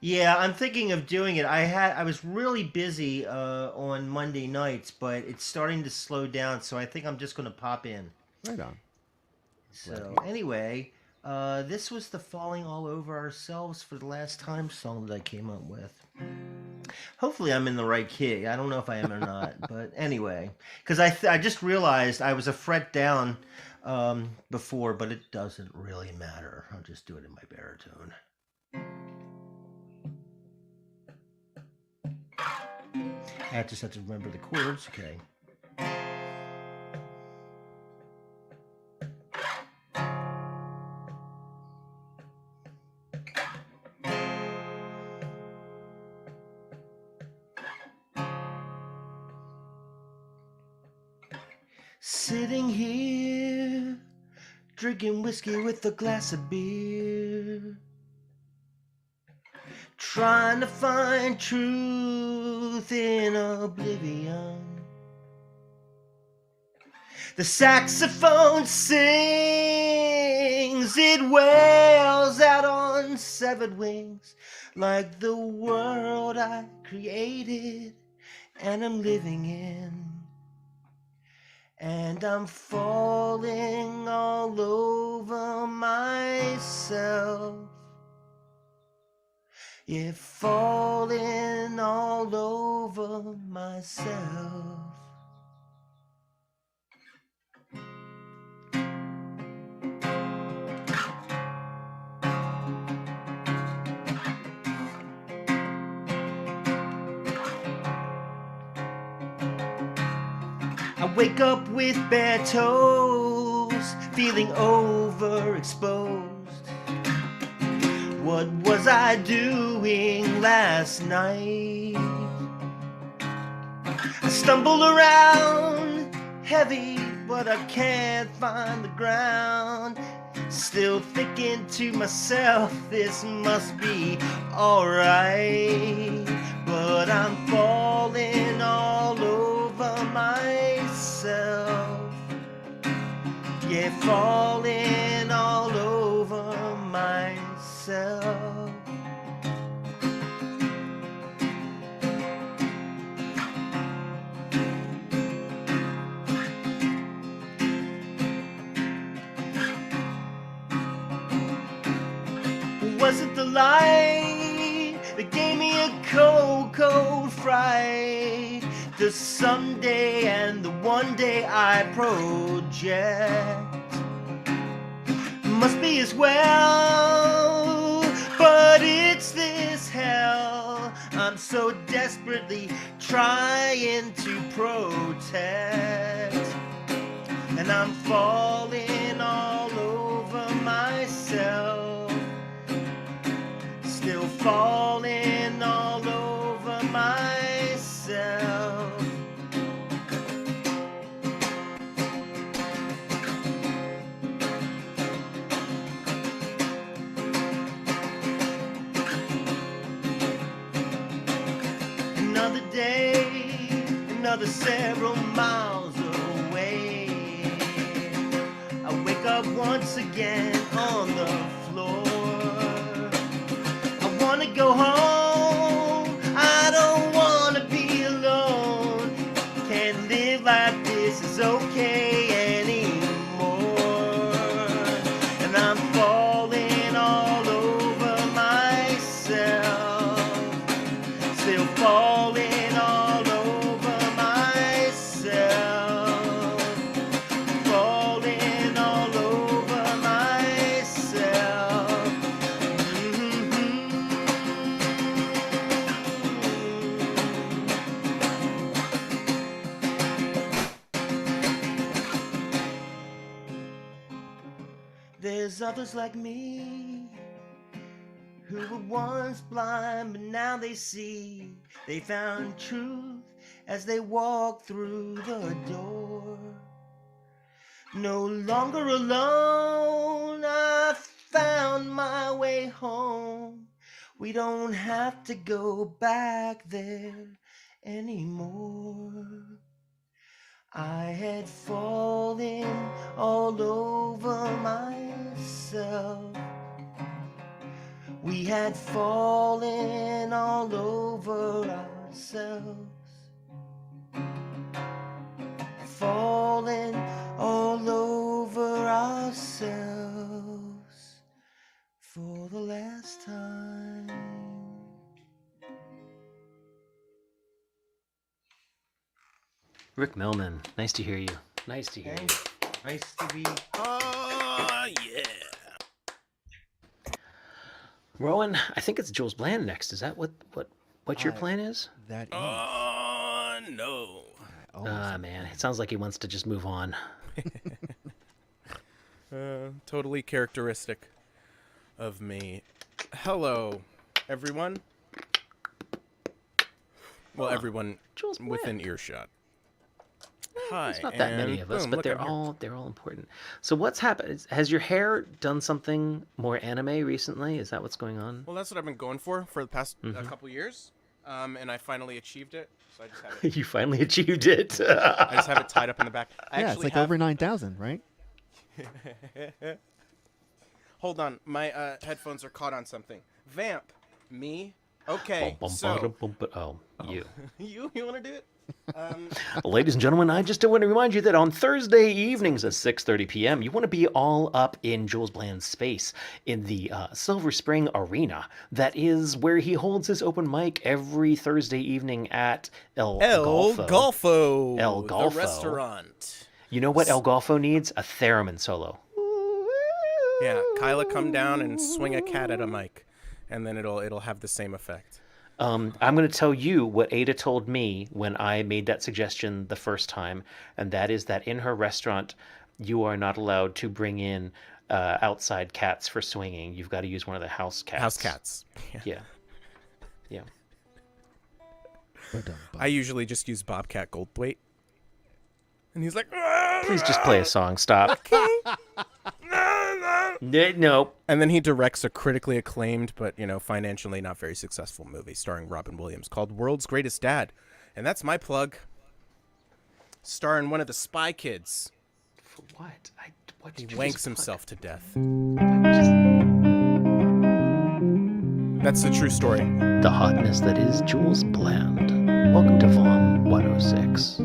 Yeah, I'm thinking of doing it. I was really busy on Monday nights, but it's starting to slow down, so I think I'm just going to pop in. Right on. So anyway, this was the Falling All Over Ourselves for the Last Time song that I came up with. Hopefully I'm in the right key. I don't know if I am or not, but anyway, because I just realized I was a fret down before, but it doesn't really matter. I'll just do it in my baritone. I just have to remember the chords. Okay. Sitting here, drinking whiskey with a glass of beer, trying to find truth in oblivion. The saxophone sings, it wails out on severed wings, like the world I created and I'm living in. And I'm falling all over myself. Yeah, falling all over myself. I wake up with bare toes, feeling overexposed. What was I doing last night? I stumble around, heavy, but I can't find the ground. Still thinking to myself, this must be alright. But I'm falling all over myself. Yeah, falling all over myself. Was it the light that gave me a cold, cold fright? The someday and the one day I project must be as well, but it's this hell I'm so desperately trying to protect, and I'm falling all over myself, still falling all over myself. Another day, another several miles away. I wake up once again on the floor. I wanna go home, I don't wanna be alone. Can't live like this is okay anymore. And I'm falling all over myself, still falling all over myself, falling all over myself. There's others like me who were once blind, but now they see. They found truth as they walked through the door. No longer alone, I found my way home. We don't have to go back there anymore. I had fallen all over myself. We had fallen all over ourselves, fallen all over ourselves for the last time. Rick Millman, nice to hear you. Nice to hear you. Nice to be. Oh, yeah. Rowan, I think it's Jules Bland next. Is that what your plan is? That is. Oh, no. Man, it sounds like he wants to just move on. Totally characteristic of me. Hello, everyone. Well, everyone Jules Bland. within earshot. Hi. There's not that many and of us, boom, but look, they're I'm here. all important. So what's happened? Has your hair done something more anime recently? Is that what's going on? Well, that's what I've been going for the past couple years, and I finally achieved it. So I just have it. You finally achieved it. I just have it tied up in the back. I Yeah, it's actually like have... over 9,000, right? Hold on, my headphones are caught on something. Vamp, me. Okay, so you. you want to do it? Ladies and gentlemen, I just want to remind you that on Thursday evenings at 6:30 p.m., you want to be all up in Jules Bland's space in the Silver Spring Arena. That is where he holds his open mic every Thursday evening at El Golfo, El Golfo. the restaurant. You know what El Golfo needs? A theremin solo. Yeah, Kyla, come down and swing a cat at a mic, and then it'll have the same effect. I'm going to tell you what Ada told me when I made that suggestion the first time, and that is that in her restaurant, you are not allowed to bring in outside cats for swinging. You've got to use one of the house cats. House cats. Yeah. I usually just use Bobcat Goldthwait, and he's like, Please just play a song. Stop. No. And then he directs a critically acclaimed but, financially not very successful movie starring Robin Williams called World's Greatest Dad. And that's my plug. Starring one of the Spy Kids. For what? He wanks himself to death. Just That's the true story. the hotness that is Jules Bland. Welcome to VOM 106.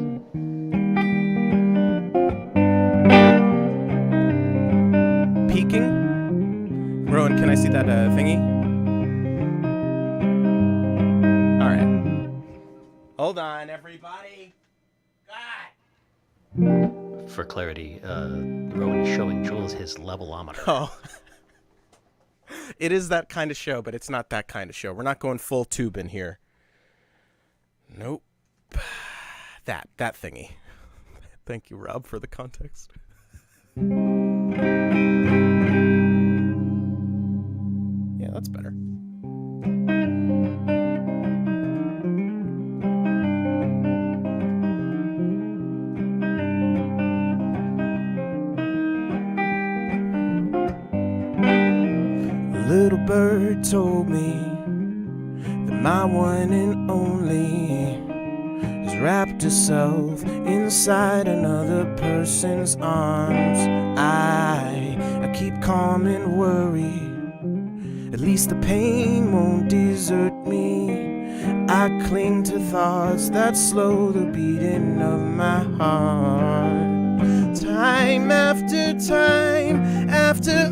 Peeking? Rowan, can I see that thingy? All right. Hold on, everybody. God. For clarity, Rowan is showing Jules his levelometer. Oh. It is that kind of show, but it's not that kind of show. We're not going full tube in here. Nope. That thingy. Thank you, Rob, for the context. Yeah, that's better. A little bird told me that my one and only has wrapped herself inside another person's arms. I keep calm and worry. At least the pain won't desert me. I cling to thoughts that slow the beating of my heart. Time after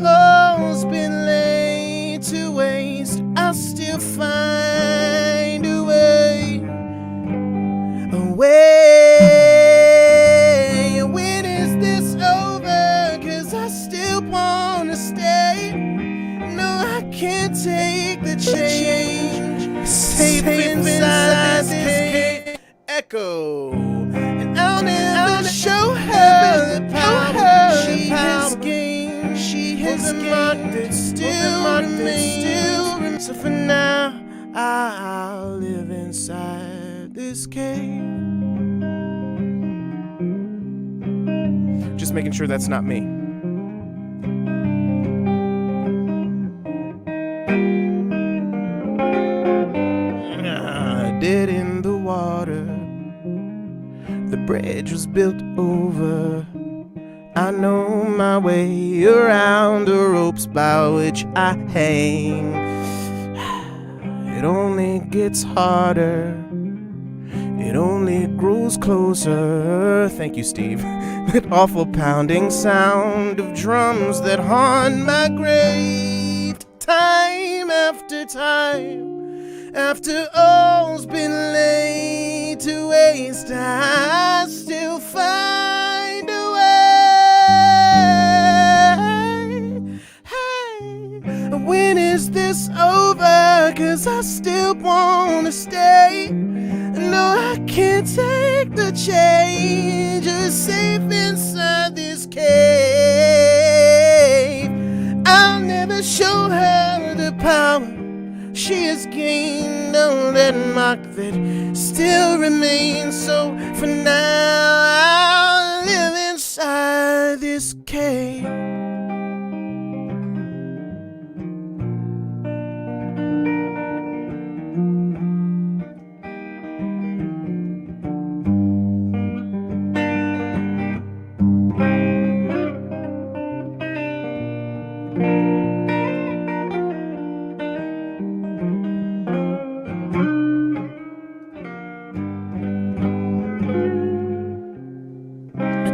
all's been laid to waste, I'll still find a way. When is this over? 'Cause I still wanna stay. No, I can't take the change. Safe inside this cage. Echo. And I'll never show her the power she has gained. She has gained. It still remains. So for now, I'll live inside this cave. Just making sure that's not me. Dead in the water, the bridge was built over. I know my way around the ropes by which I hang. It only gets harder. It only grows closer. Thank you, Steve. That awful pounding sound of drums that haunt my grave. Time after time, after all's been laid to waste, I still find a way. Hey, when is this over? 'Cause I still wanna stay. No, I can't take the change. You're safe inside this cave. I'll never show her the power she has gained. Oh, that mark that still remains. So for now, I'll live inside this cave.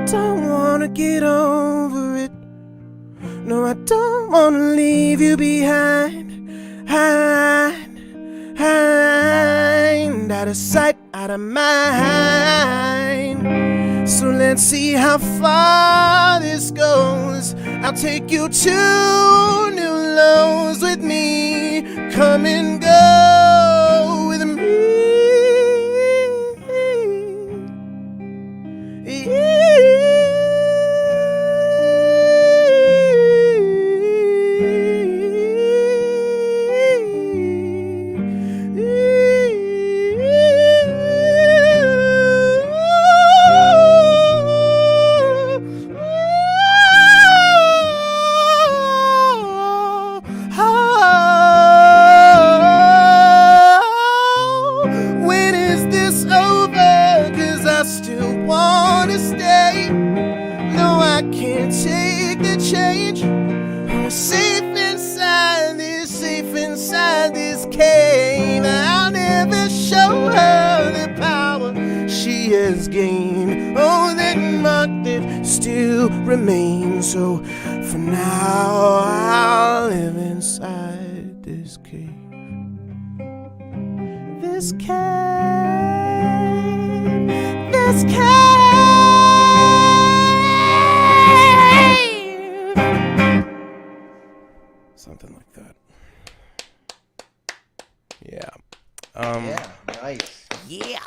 Don't wanna get over it. No, I don't wanna leave you behind. Out of sight, out of mind. So let's see how far this goes. I'll take you to new lows with me. Come and go with me. safe inside this cave. I'll never show her the power she has gained. Oh, that mark that still remains. So for now, I'll live inside this cave. This cave. This cave. Something like that. Yeah. Yeah, nice. Yeah.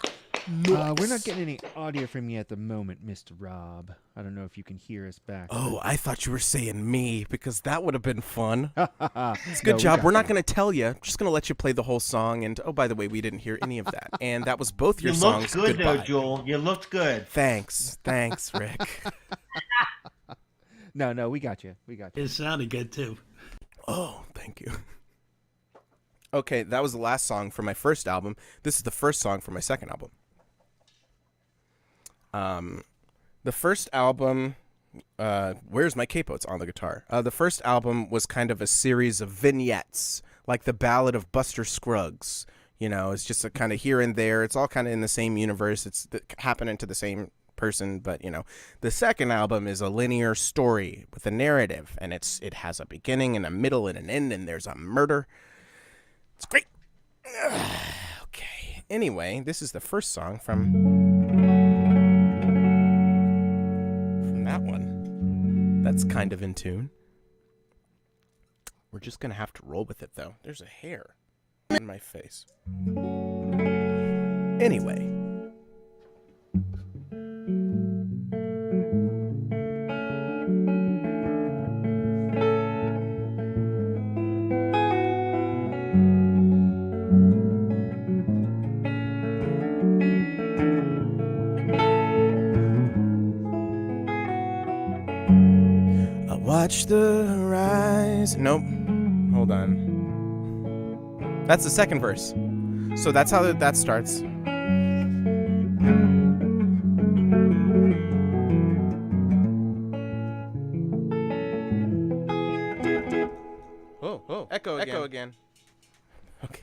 We're not getting any audio from you at the moment, Mr. Rob. I don't know if you can hear us back. Oh, I thought you were saying me, because that would have been fun. It's a good No, job. got We're not you. going to tell you. Just going to let you play the whole song. And, oh, by the way, we didn't hear any of that. And that was both your You songs. looked good, Goodbye. though, Joel. You looked good. Thanks, Rick. No, we got you. It sounded good too. Oh, thank you. Okay, that was the last song for my first album. This is the first song for my second album. The first album, Where's My Capo? It's on the guitar. The first album was kind of a series of vignettes, like the Ballad of Buster Scruggs. You know, it's just a kind of here and there. It's all kind of in the same universe. It's happening to the same person, but you know, the second album is a linear story with a narrative, and it has a beginning and a middle and an end, and there's a murder. It's great. Okay. Anyway, this is the first song from that one. That's kind of in tune. We're just gonna have to roll with it, though. There's a hair in my face. Anyway. Watch the rise. Nope. Hold on. That's the second verse. So that's how that starts. Oh, echo again. Okay.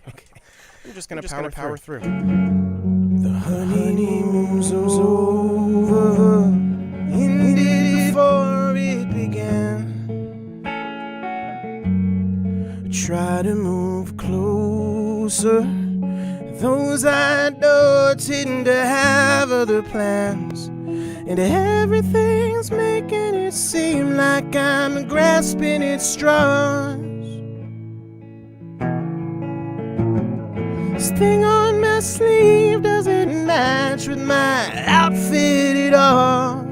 I'm just gonna power through. The honeymoon's over. Ended before it began. Try to move closer. Those I know tend to have other plans, and everything's making it seem like I'm grasping at straws. This thing on my sleeve doesn't match with my outfit at all.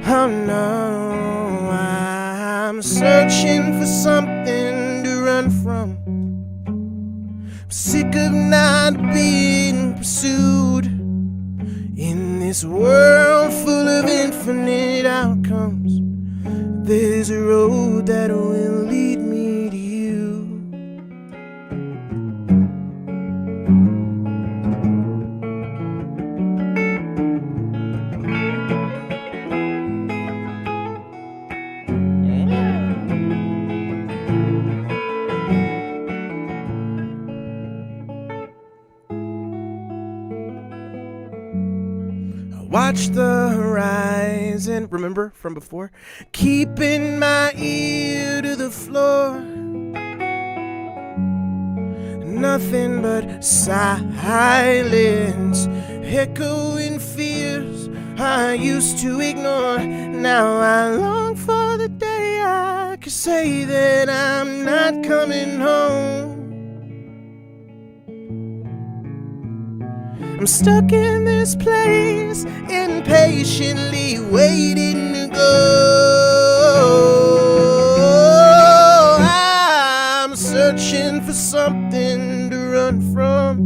Oh no, I'm searching for something to run from. I'm sick of not being pursued in this world full of infinite outcomes. There's a road that will lead me to you. Watch the horizon, remember from before? Keeping my ear to the floor. Nothing but silence, echoing fears I used to ignore. Now I long for the day I could say that I'm not coming home. I'm stuck in this place, impatiently waiting to go. I'm searching for something to run from.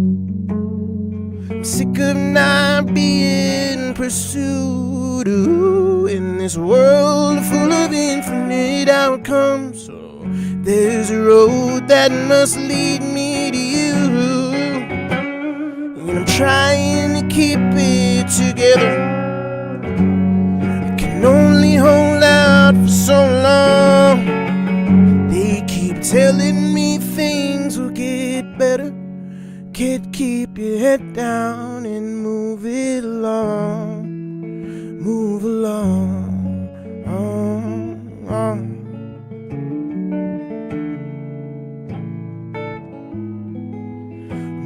I'm sick of not being pursued in this world full of infinite outcomes. So there's a road that must lead me to you. And I'm trying to keep it together. I can only hold out for so long. telling me things will get better. Kid, keep your head down and move it along. Move along.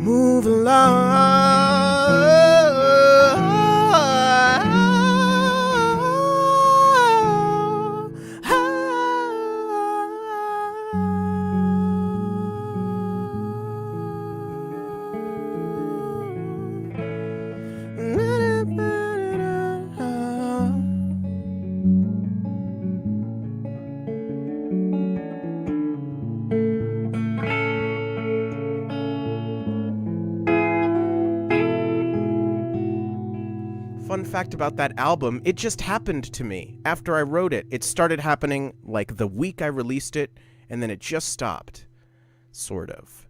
Move along. Fun fact about that album, it just happened to me after I wrote it. It started happening like the week I released it, and then it just stopped. Sort of.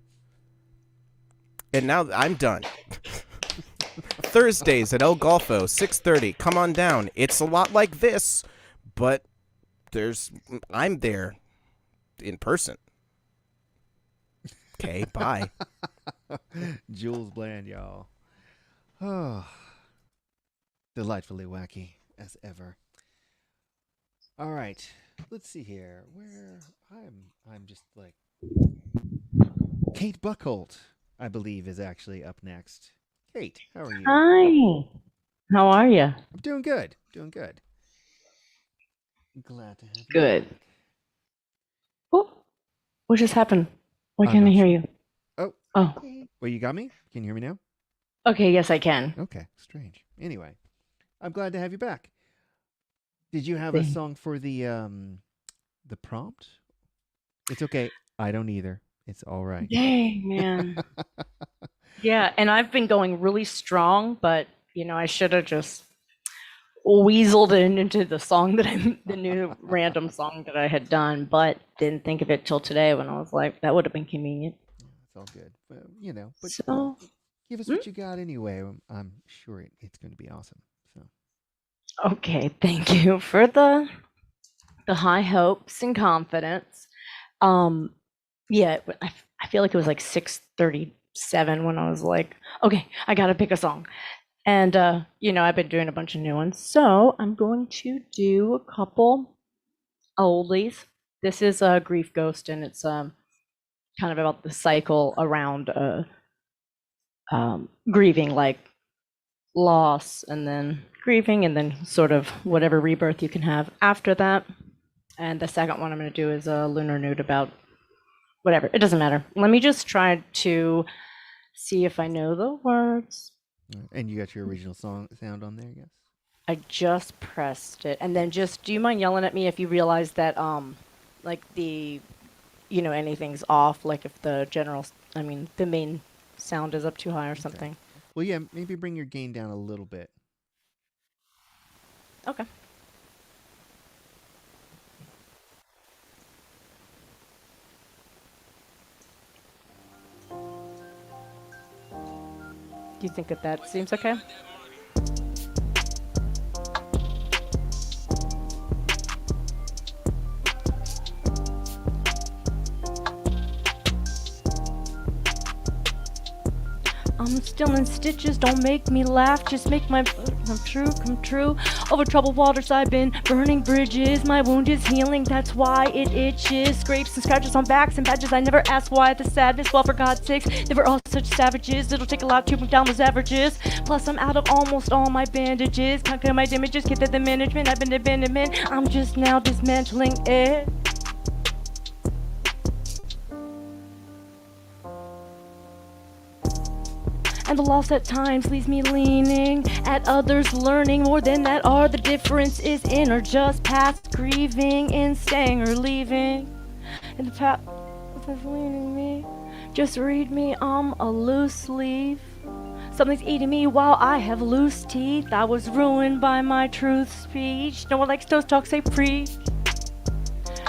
And now I'm done. Thursdays at El Golfo, 6:30. Come on down. It's a lot like this, but I'm there in person. Okay, bye. Jules Bland, y'all. Oh, delightfully wacky as ever. All right, let's see here. Where I'm just like Kate Buckholt, I believe, is actually up next. Kate, how are you? Hi. How are you? I'm doing good. Doing good. Glad to have you. Good. back. Oh, what just happened? Why I'm can't I not hear sure. you? Oh, Oh, well, you got me? Can you hear me now? okay. Yes, I can. Okay, strange. Anyway, I'm glad to have you back. Did you have a Thank- song for the prompt? It's okay. I don't either. It's all right. Dang, man. Yeah, and I've been going really strong, but I should have just weaseled into the song the new random song that I had done, but didn't think of it till today when I was like, that would have been convenient. It's all good. Well, but So, give us what you got anyway. I'm sure it's going to be awesome. So okay, thank you for the high hopes and confidence. Yeah, I feel like it was like 6:37 when I was like, okay, I gotta pick a song. And I've been doing a bunch of new ones. So I'm going to do a couple oldies. This is a Grief Ghost, and it's kind of about the cycle around grieving, like loss and then grieving and then sort of whatever rebirth you can have after that. And the second one I'm going to do is a lunar nude about whatever. It doesn't matter. Let me just try to see if I know the words. and you got your original song sound on there, yes? I just pressed it. And then just, do you mind yelling at me if you realize that like anything's off, like if the the main sound is up too high or something. Well, yeah, maybe bring your gain down a little bit. Okay. Do you think that seems okay? I'm still in stitches, don't make me laugh, just make my come true. Over troubled waters I've been burning bridges, my wound is healing, that's why it itches. Scrapes and scratches on backs and badges, I never asked why the sadness, well for God's sakes, they were all such savages, it'll take a lot to bring down those averages. Plus I'm out of almost all my bandages, can't clear my damages, get the management, I've been abandonment, I'm just now dismantling it. And the loss at times leaves me leaning at others, learning more than that are. The difference is in or just past grieving, in staying or leaving. And the path is leading me. Just read me, I'm a loose leaf. Something's eating me while I have loose teeth. I was ruined by my truth speech. No one likes toast talk, say preach.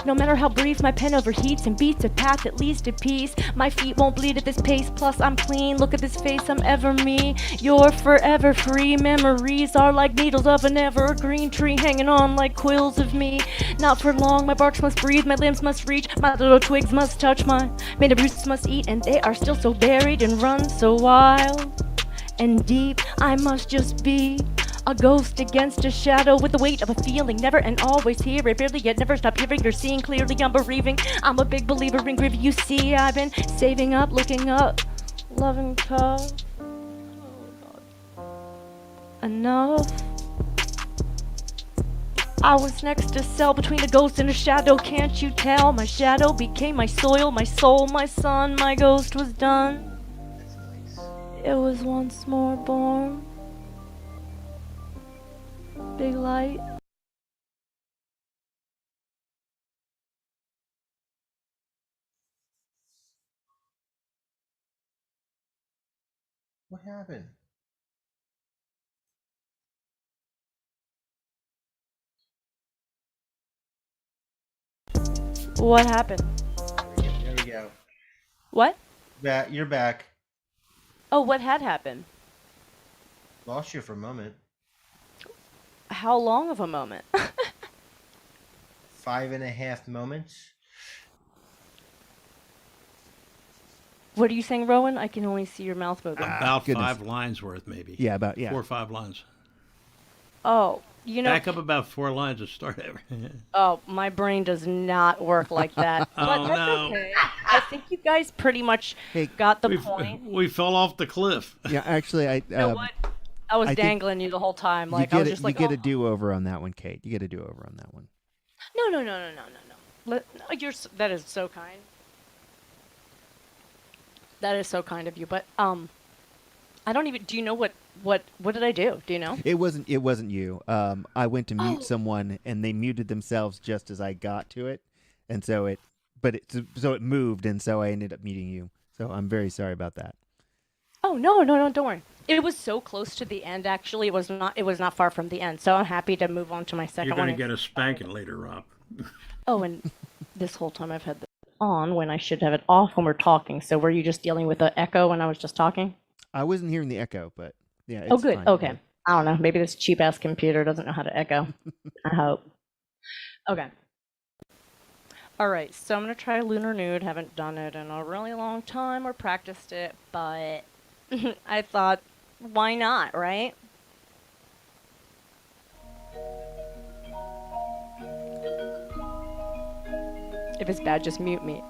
No matter how brief, my pen overheats and beats a path at least at peace. My feet won't bleed at this pace, plus I'm clean. Look at this face, I'm ever me. You're forever free. Memories are like needles of an evergreen tree, hanging on like quills of me. Not for long, my barks must breathe, my limbs must reach, my little twigs must touch, my made of roots must eat, and they are still so buried and run so wild and deep. I must just be a ghost against a shadow with the weight of a feeling, never and always here. I barely yet never stop hearing or seeing clearly. I'm bereaving. I'm a big believer in grief. You see, I've been saving up, looking up, loving tough. Enough. I was next to cell between a ghost and a shadow. Can't you tell? My shadow became my soil, my soul, my sun. My ghost was done. It was once more born. Big light. What happened? What happened? There we go. What? You're back. Oh, what had happened? Lost you for a moment. How long of a moment? 5.5 moments. What are you saying, Rowan? I can only see your mouth moving. About goodness. 5 lines worth, maybe. Yeah, about 4 or 5 lines. Oh, you know. Back up about 4 lines to start over. Oh, my brain does not work like that. Oh, But that's no. okay. I think you guys pretty much got the point. We fell off the cliff. Yeah, actually, You know what? I was I think dangling you the whole time. you Like get I was it. just You like, get oh. a do-over on that one, Kate. You get a do-over on that one. No. That is so kind. That is so kind of you. But I don't even. Do you know what did I do? Do you know? It wasn't you. I went to mute Oh. someone, and they muted themselves just as I got to it, and so it moved, and so I ended up muting you. So I'm very sorry about that. Oh no, don't worry. It was so close to the end. Actually, it was not far from the end. So I'm happy to move on to my 2nd You're one. going to get a spanking later, Rob. Oh, and this whole time I've had this on when I should have it off when we're talking. So were you just dealing with the echo when I was just talking? I wasn't hearing the echo, but yeah. Oh, It's good. fine. Okay. I don't know. Maybe this cheap ass computer doesn't know how to echo. I hope. Okay. All right. So I'm gonna try Lunar Nude. Haven't done it in a really long time or practiced it, but I thought, why not, right? If it's bad, just mute me.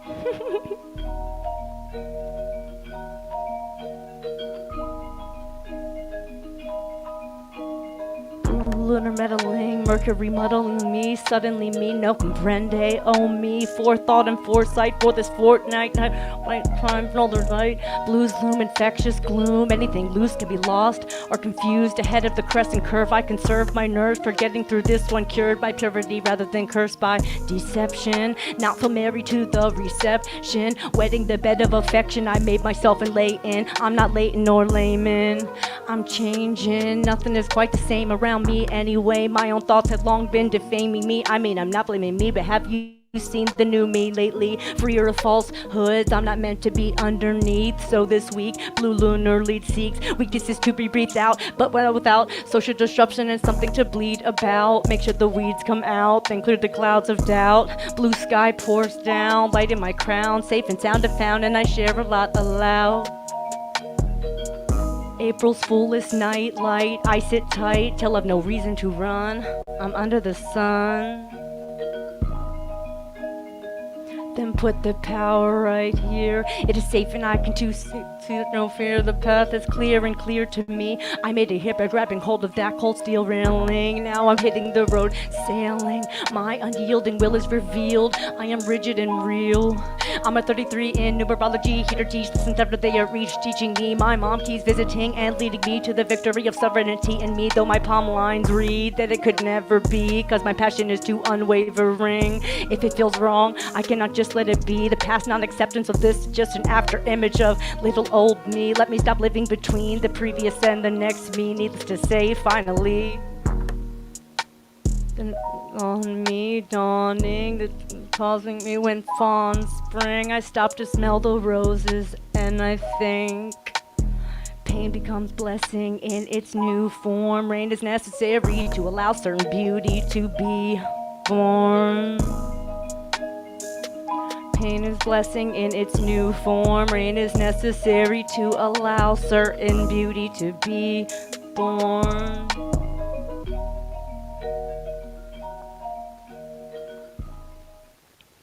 Lunar meddling, Mercury muddling me, suddenly me, no comprende, oh me, forethought and foresight for this fortnight, night time, another night, blues loom, infectious gloom, anything loose can be lost or confused, ahead of the crescent curve, I conserve my nerves, forgetting through this one, cured by purity rather than cursed by deception, not feel married to the reception, wetting the bed of affection, I made myself and lay in, I'm not latent nor layman, I'm changing, nothing is quite the same around me anyway, my own thoughts have long been defaming me, I mean I'm not blaming me, but have you seen the new me lately? Freer of falsehoods, I'm not meant to be underneath, so this week, blue lunar lead seeks weaknesses to be breathed out, but without social disruption and something to bleed about, make sure the weeds come out, then clear the clouds of doubt, blue sky pours down, light in my crown, safe and sound and found, and I share a lot aloud. April's fullest night light, I sit tight till I've no reason to run. I'm under the sun. Then put the power right here. It is safe and I can no fear. The path is clear and clear to me. I made a hit by grabbing hold of that cold steel railing. Now I'm hitting the road, sailing. My unyielding will is revealed. I am rigid and real. I'm a 33 in numerology. Heater teach since after they are reached, teaching me. My mom keeps visiting and leading me to the victory of sovereignty in me. Though my palm lines read that it could never be, cause my passion is too unwavering. If it feels wrong, I cannot just let it be. The past non-acceptance of this is just an after image of little old me. Let me stop living between the previous and the next me. Needless to say, finally and on me dawning, that's causing me when fawn spring. I stop to smell the roses, and I think pain becomes blessing in its new form. Rain is necessary to allow certain beauty to be born. Pain is blessing in its new form. Rain is necessary to allow certain beauty to be born.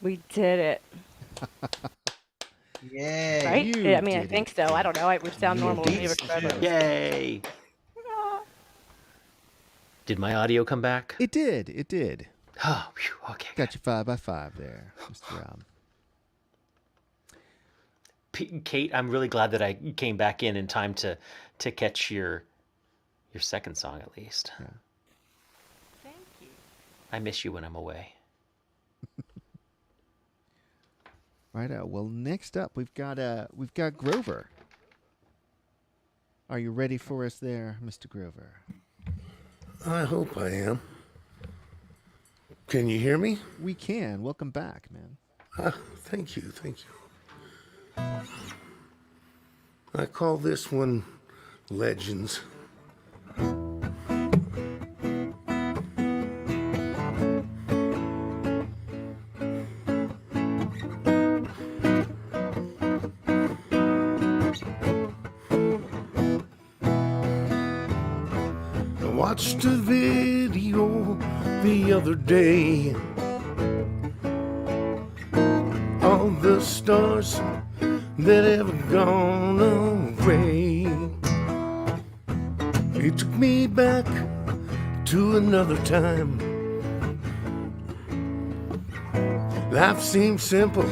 We did it. Yay. Right? You I mean, I did think it. so. I don't know. It would sound You normal to me. did but forever. it. Yay! Did my audio come back? It did. It did. Oh, phew, okay. Got you 5 by 5 there, Mr. Rob. Kate, I'm really glad that I came back in time to catch your second song at least. Yeah. Thank you. I miss you when I'm away. Right out. Well, next up we've got Grover. Are you ready for us there, Mr. Grover? I hope I am. Can you hear me? We can. Welcome back, man. Thank you. I call this one Legends. I watched a video the other day. All the stars that have gone away. It took me back to another time. Life seemed simple,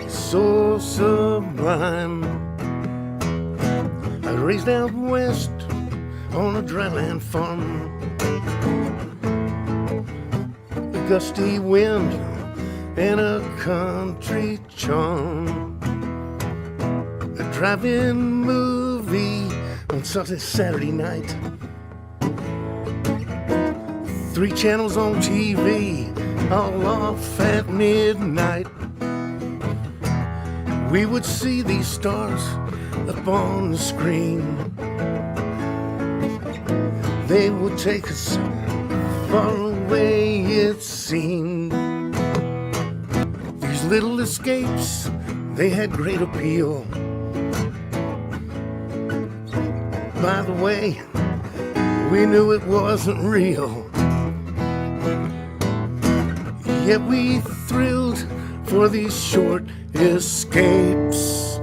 so sublime. I was raised out west on a dryland farm. A gusty wind and a country charm. A drive-in movie on Saturday night. 3 channels on TV, all off at midnight. We would see these stars up on the screen. They would take us far away, it seemed. These little escapes, they had great appeal. By the way, we knew it wasn't real. Yet we thrilled for these short escapes,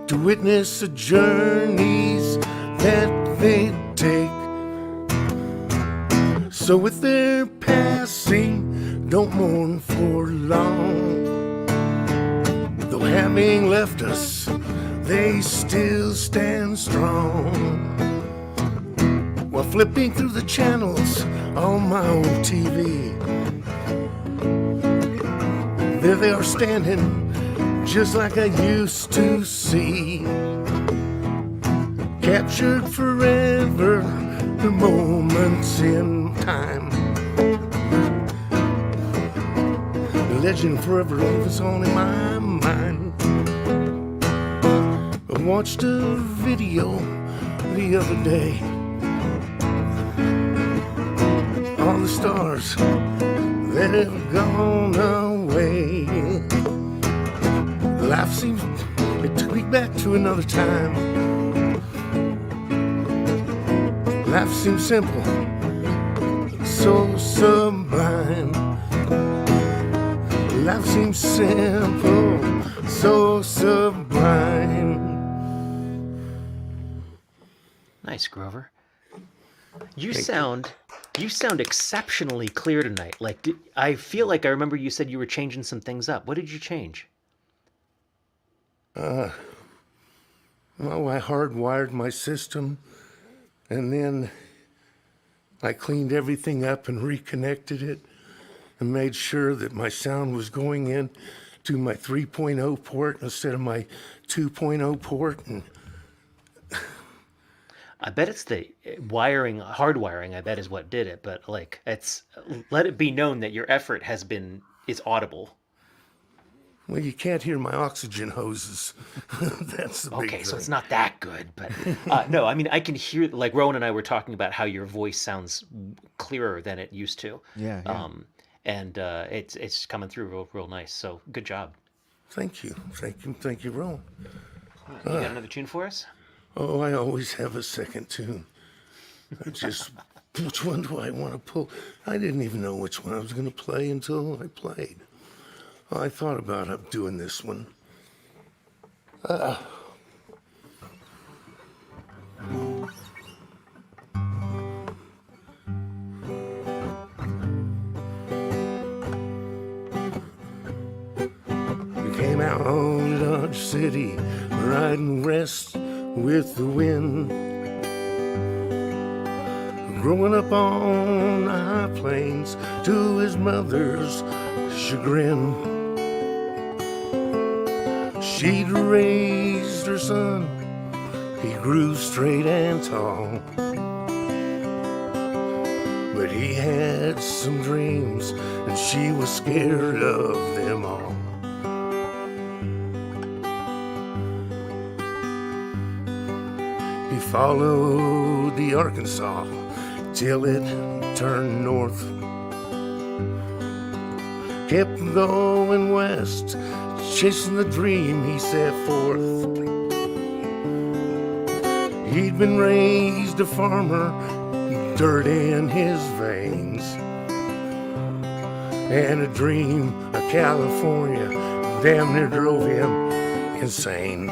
to witness the journeys that they take. So with their passing, don't mourn for long. Though having left us, they still stand strong. While flipping through the channels on my old TV, there they are standing, just like I used to see. Captured forever, the moments in time. The legend forever lives on in my mind. I watched a video the other day. All the stars that have gone away. Life seems, it took me back to another time. Life seems simple, so sublime. Life seems simple, so sublime. Nice, Grover. You sound exceptionally clear tonight. Like, I feel like I remember you said you were changing some things up. What did you change? Well, I hardwired my system, and then I cleaned everything up and reconnected it and made sure that my sound was going in to my 3.0 port instead of my 2.0 port. And I bet it's the wiring, hardwiring. I bet is what did it. But like, let it be known that your effort is audible. Well, you can't hear my oxygen hoses. That's the big Okay, so thing. it's not that good, but no, I mean, I can hear, like Rowan and I were talking about how your voice sounds clearer than it used to. Yeah. And it's coming through real nice. So good job. Thank you, Rowan. You got another tune for us? Oh, I always have a second tune. Which one do I want to pull? I didn't even know which one I was going to play until I played. Well, I thought about doing this one. We came out on Dodge City, riding west with the wind. Growing up on the high plains to his mother's chagrin. She'd raised her son, he grew straight and tall. But he had some dreams, and she was scared of them all. He followed the Arkansas till it turned north. Kept going west, chasing the dream he set forth. He'd been raised a farmer, dirt in his veins, and a dream of California damn near drove him insane.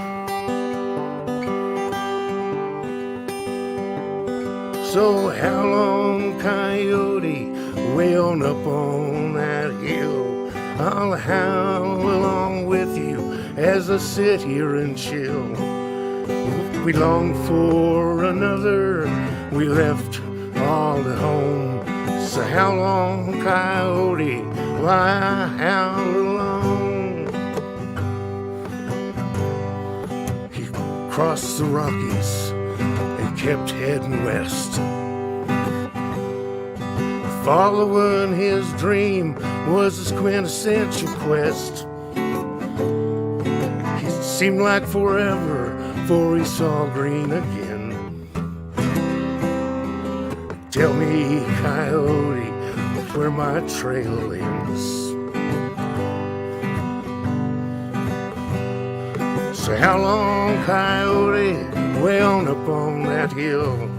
So how long, coyote, way on up on that hill? I'll howl along with you as I sit here and chill. We long for another, we left all at home. So how long, coyote, why howl along? He crossed the Rockies and kept heading west. Following his dream was his quintessential quest. It seemed like forever before he saw green again. Tell me, coyote, where my trail ends. So how long, coyote, way on up on that hill?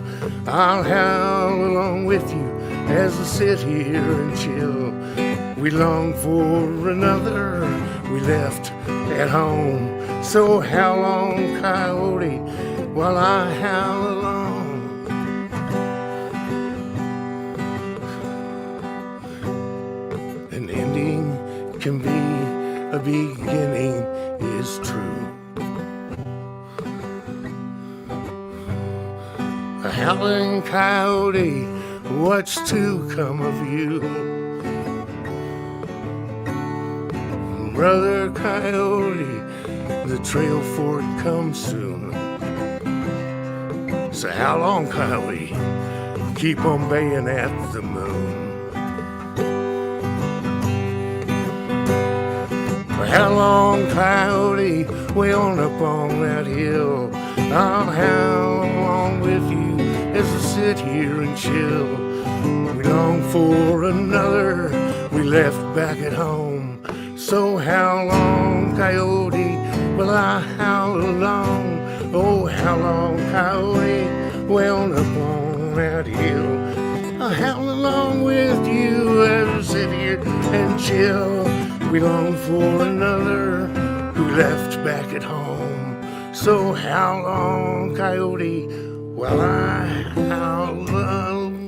I'll howl along with you as I sit here and chill. We long for another, we left at home. So how long, coyote, while I howl along? An ending can be a beginning is true. A howling coyote, what's to come of you? Brother Coyote, the trail for it comes soon. So how long, Coyote? Keep on baying at the moon. For how long, Coyote, way on up on that hill? I'll howl along with you as I sit here and chill. We long for another, we left back at home. So how long, coyote, will I howl along? Oh, how long, coyote, well up on that hill? I'll howl along with you as I sit here and chill. We long for another who left back at home. So how long, coyote, will I howl along?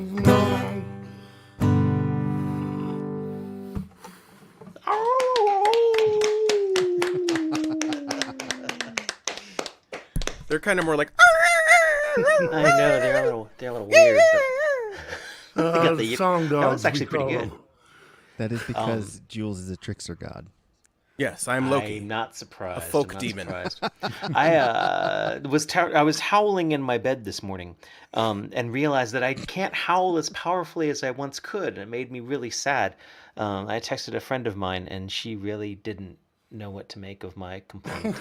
They're kind of more like. I know they're a little weird, but they got song dogs. that was actually pretty good. That is because Jules is a trickster god. Yes, I'm Loki. I'm not surprised. A folk I'm not demon. surprised. I was howling in my bed this morning, and realized that I can't howl as powerfully as I once could. It made me really sad. I texted a friend of mine, and she really didn't know what to make of my complaint.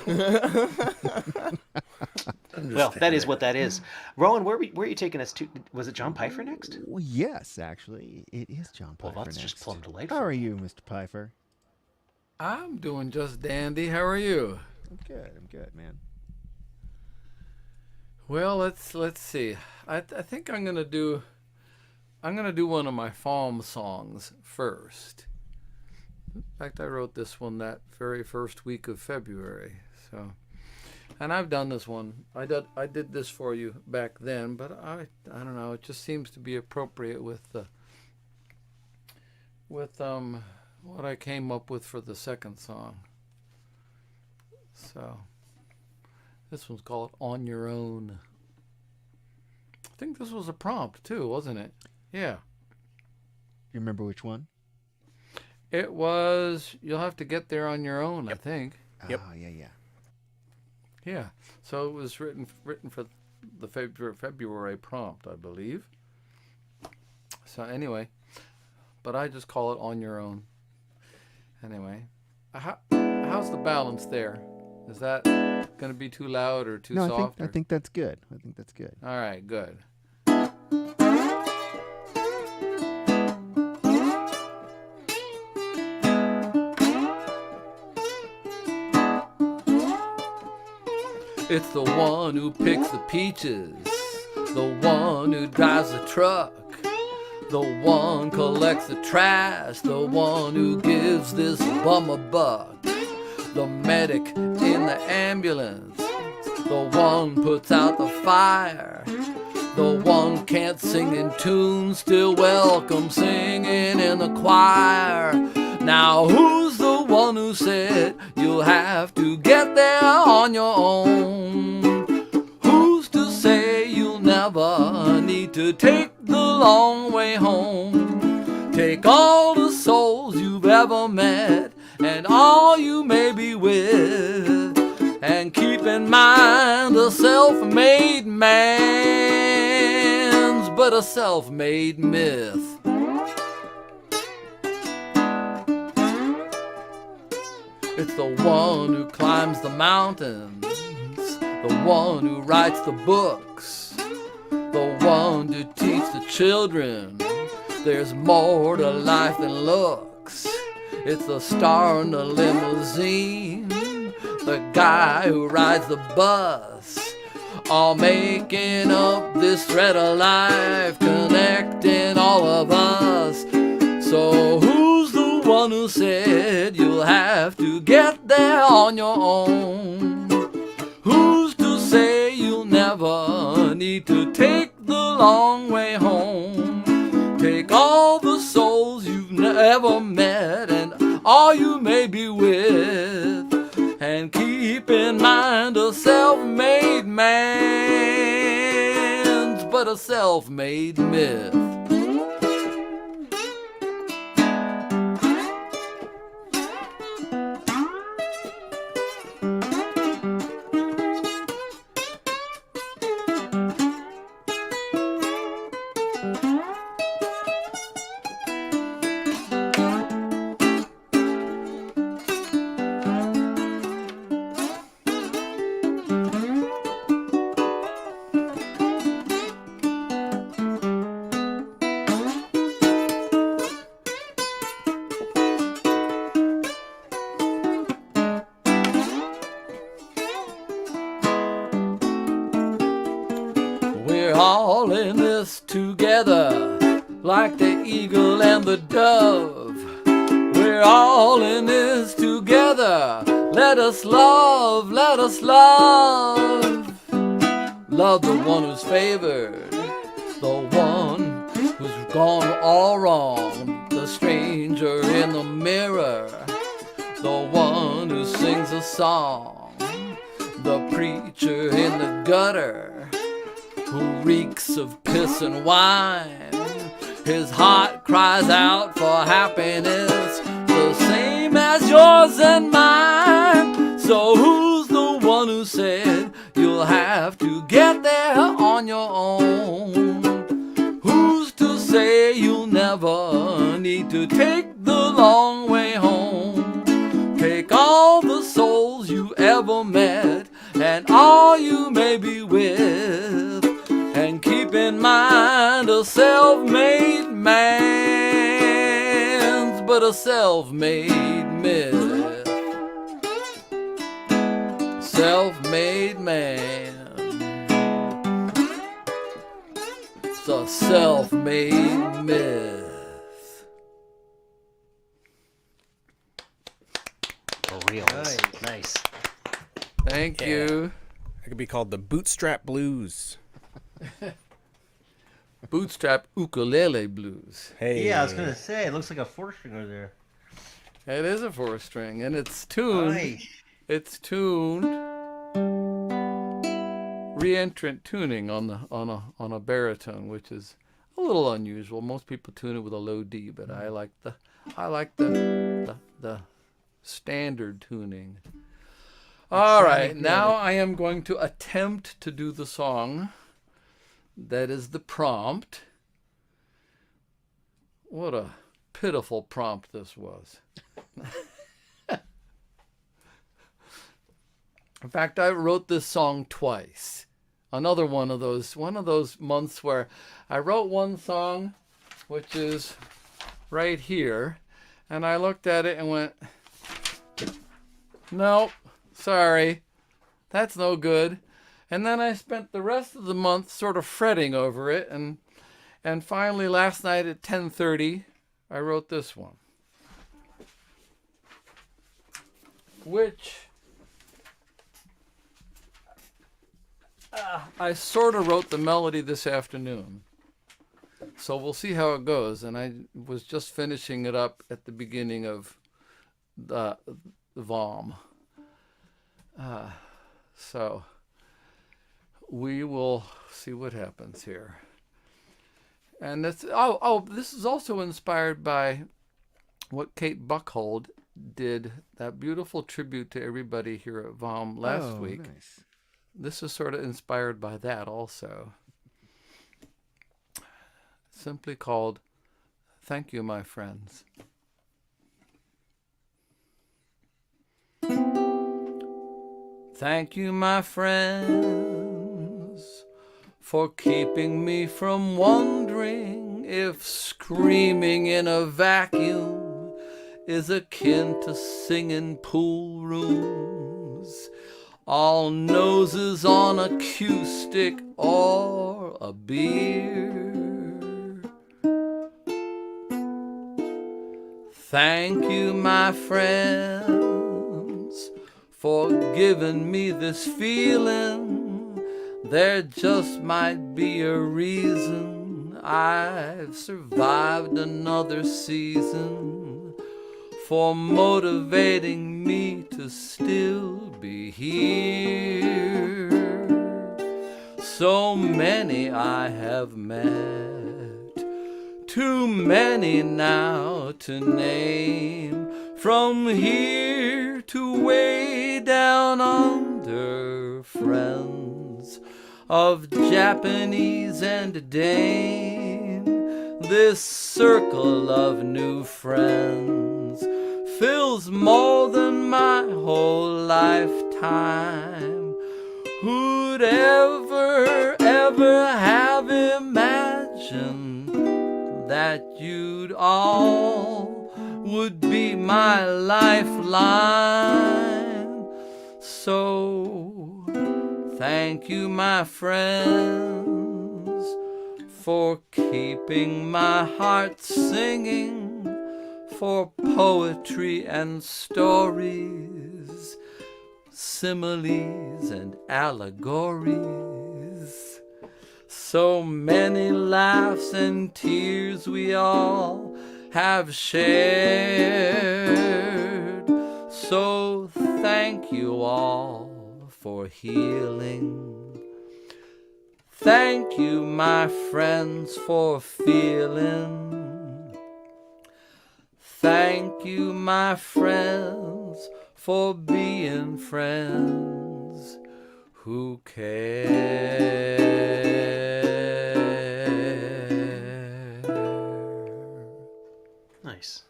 Well, that is what that is. Rowan, where are you taking us to? Was it John Pfeiffer next? Yes, actually, it is John Pfeiffer. Well, that's next. just plumb delightful. How are you, Mr. Pfeiffer? I'm doing just dandy. How are you? I'm good, man. Well, let's see. I think I'm gonna do one of my VOM songs first. In fact, I wrote this one that very first week of February. So, and I've done this one. I did this for you back then, but I don't know. It just seems to be appropriate with what I came up with for the second song. So, this one's called On Your Own. I think this was a prompt too, wasn't it? Yeah. You remember which one? It was You'll Have to Get There on Your Own, I think. Yep. Oh, yeah. Yeah. So it was written for the February prompt, I believe. So anyway, but I just call it On Your Own. Anyway, how's the balance there? Is that going to be too loud or too soft? I think that's good. All right, good. It's the one who picks the peaches, the one who drives the truck, the one collects the trash, the one who gives this bum a buck, the medic in the ambulance, the one puts out the fire, the one can't sing in tune, still welcome singing in the choir. Now who's the one who said you'll have to get there on your own? Who's to say you'll never need to take the long way home? Take all the souls you've ever met and all you may be with, and keep in mind a self-made man's but a self-made myth. It's the one who climbs the mountains, the one who writes the books, the one to teach the children there's more to life than looks. It's the star in the limousine, the guy who rides the bus, all making up this thread of life, connecting all of us. So who's the one who said you'll have to get there on your own? Who's to say you'll never need to take the long way home? Take all the souls you've never met and all you may be with, and keep in mind a self-made man's but a self-made myth. We're all in this together, like the eagle and the dove. We're all in this together. Let us love, let us love. Love the one who's favored, the one who's gone all wrong, the stranger in the mirror, the one who sings a song, the preacher in the gutter, who reeks of piss and wine. His heart cries out for happiness, the same as yours and mine. So who's the one who said you'll have to get there on your own? Who's to say you'll never need to take the long way home? Take all the souls you ever met and all you may be with, and keep in mind a self-made man's but a self-made myth. Self-made man, it's a self-made myth. For real. Nice. Thank you. It could be called the Bootstrap Blues. Bootstrap ukulele blues. Hey. Yeah, I was gonna say it looks like a 4-stringer there. It is a 4-string, and it's tuned. Nice. It's tuned. Reentrant tuning on a baritone, which is a little unusual. Most people tune it with a low D, but I like the standard tuning. All right, now I am going to attempt to do the song. That is the prompt. What a pitiful prompt this was. In fact, I wrote this song twice. Another one of those months where I wrote one song, which is right here, and I looked at it and went, nope, sorry, that's no good. And then I spent the rest of the month sort of fretting over it, and finally last night at 10:30, I wrote this one, which I sort of wrote the melody this afternoon. So we'll see how it goes. And I was just finishing it up at the beginning of the VOM. So we will see what happens here. And this is also inspired by what Kate Buckhold did, that beautiful tribute to everybody here at VOM last week. Nice. This is sort of inspired by that also. Simply called Thank You, My Friends. Thank you, my friends, for keeping me from wondering if screaming in a vacuum is akin to singing pool rooms. All noses on a cue stick or a beer. Thank you, my friends, for giving me this feeling. There just might be a reason I've survived another season, for motivating me to still be here. So many I have met, too many now to name, from here to way down under, friends of Japanese and Dane. This circle of new friends fills more than my whole lifetime. Who'd ever have imagined that you'd all would be my lifeline? So thank you, my friends, for keeping my heart singing, for poetry and stories, similes and allegories. So many laughs and tears we all have shared. So thank you all for healing. Thank you, my friends, for feeling. Thank you, my friends, for being friends who care. Nice.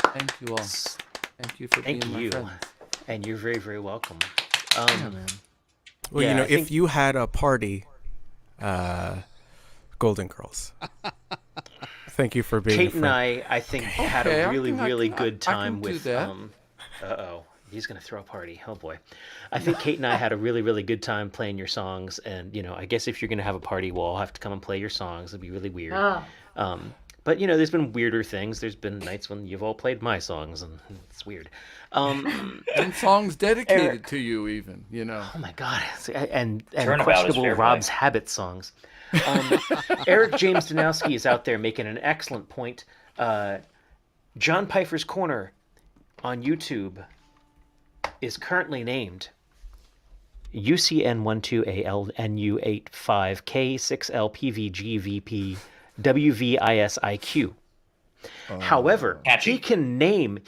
Thank you all. Thank you for Thank being you. my friends. And you're very, very welcome. Yeah, man. Well, Yeah, you know, I think- if you had a party, Golden Girls. Thank you for being Kate a and friend. I think, had Okay, a I really, can- I really can- good I can time do with. that. Uh-oh. He's going to throw a party. Oh, boy. I think Kate and I had a really, really good time playing your songs. And, you know, I guess if you're going to have a party, we'll all have to come and play your songs. It'd be really weird. Ah. But, you know, there's been weirder things. There's been nights when you've all played my songs, and it's weird. And songs dedicated Eric. to you, even, you know. Oh, my God. And Turnabout is questionable fair Rob's play. Habit songs. Eric James Danowski is out there making an excellent point. John Pfeiffer's Corner on YouTube is currently named UCN12ALNU85K6LPVGVP WVISIQ. However, Catchy. he can name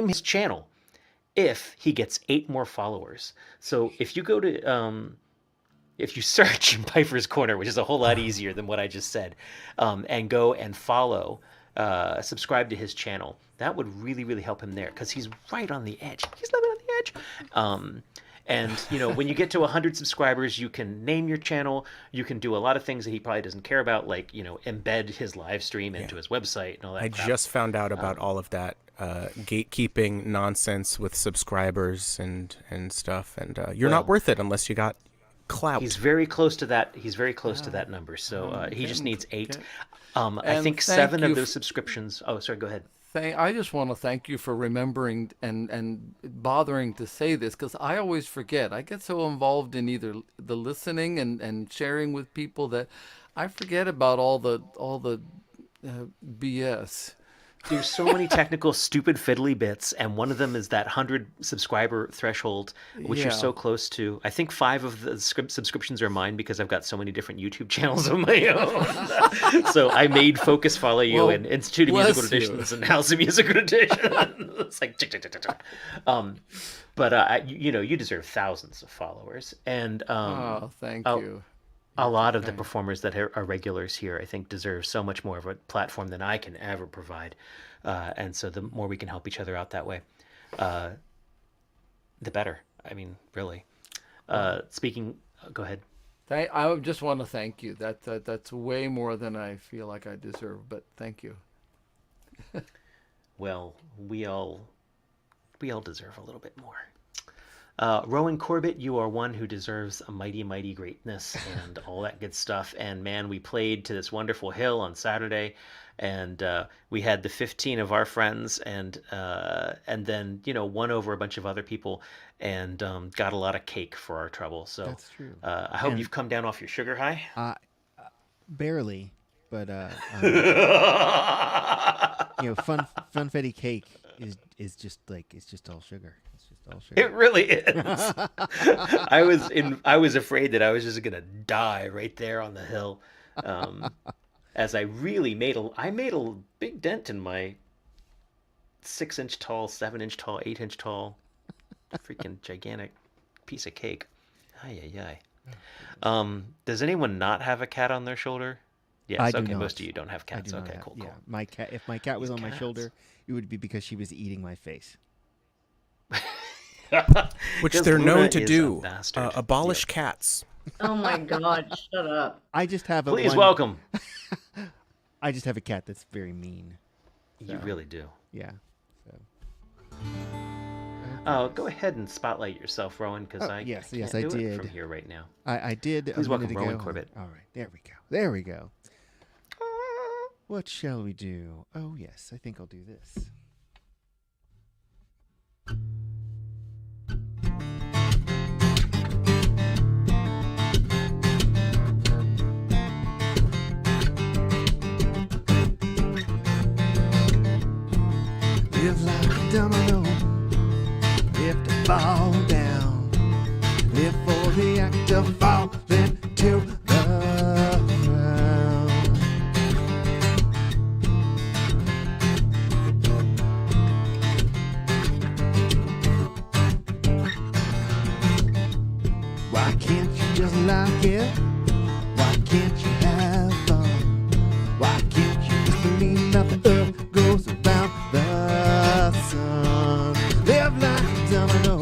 his channel if he gets 8 more followers. So if you go to if you search Piper's Corner, which is a whole lot easier than what I just said, and go and follow, subscribe to his channel, that would really, really help him there, because he's right on the edge. He's living on the edge. And, you know, when you get to 100 subscribers, you can name your channel. You can do a lot of things that he probably doesn't care about, like, you know, embed his live stream into his website and all that I crap. just found out about all of that gatekeeping nonsense with subscribers and stuff, and you're not worth it unless you got clout. He's very close to that. He's very close to that number. So he just needs 8. I And think thank 7 you of those subscriptions. Oh, sorry. Go ahead. I just want to thank you for remembering and bothering to say this, because I always forget. I get so involved in either the listening and sharing with people that I forget about all the BS. There's so many technical, stupid, fiddly bits, and one of them is that 100 subscriber threshold, which you're so Yeah. close to. I think 5 of the subscriptions are mine because I've got so many different YouTube channels of my own. So I made Focus follow you Well, and Institute of Musical bless you. Traditions and House of Musical Tradition. It's like tick, tick, tick, tick, tick. But you know, you deserve thousands of followers, and Oh, thank oh, you. a lot of the performers that are regulars here, I think, deserve so much more of a platform than I can ever provide. And so the more we can help each other out that way, the better. I mean, really. Speaking, go ahead. I would just want to thank you. That's way more than I feel like I deserve, but thank you. Well, we all deserve a little bit more. Rowan Corbett, you are one who deserves a mighty, mighty greatness and all that good stuff. And man, we played to this wonderful hill on Saturday, and we had the 15 of our friends, and then, you know, won over a bunch of other people, and got a lot of cake for our trouble. So That's true. I hope And- you've come down off your sugar high. Barely, but you know, funfetti cake is just like, it's just all sugar. It's just all sugar. It really is. I was afraid that I was just gonna die right there on the hill, as I really made a big dent in my 6-inch tall, 7-inch tall, 8-inch tall, freaking gigantic piece of cake. Ay ay ay. Does anyone not have a cat on their shoulder? Yes. I do Okay. not. Most of you don't have I cats. do not Okay. have- Cool. Yeah, Cool. my cat. If my cat was These on my cats. shoulder, it would be because she was eating my face. Which Because they're Luna known to is a do. bastard. Abolish cats. Oh my God! Shut up. I just have a Please one- welcome. I just have a cat that's very mean. You really do. Yeah. So. Go ahead and spotlight yourself, Rowan, because Oh, I yes, can't yes, I do it did. from here right now. I did. Please a welcome minute Rowan ago. Corbett. All right, there we go. There we go. What shall we do? Oh yes, I think I'll do this. Live like a domino, if to fall down, live for the act of falling to the ground. like it? Why can't you have fun? Why can't you just believe that the earth goes around the sun? Live like a domino,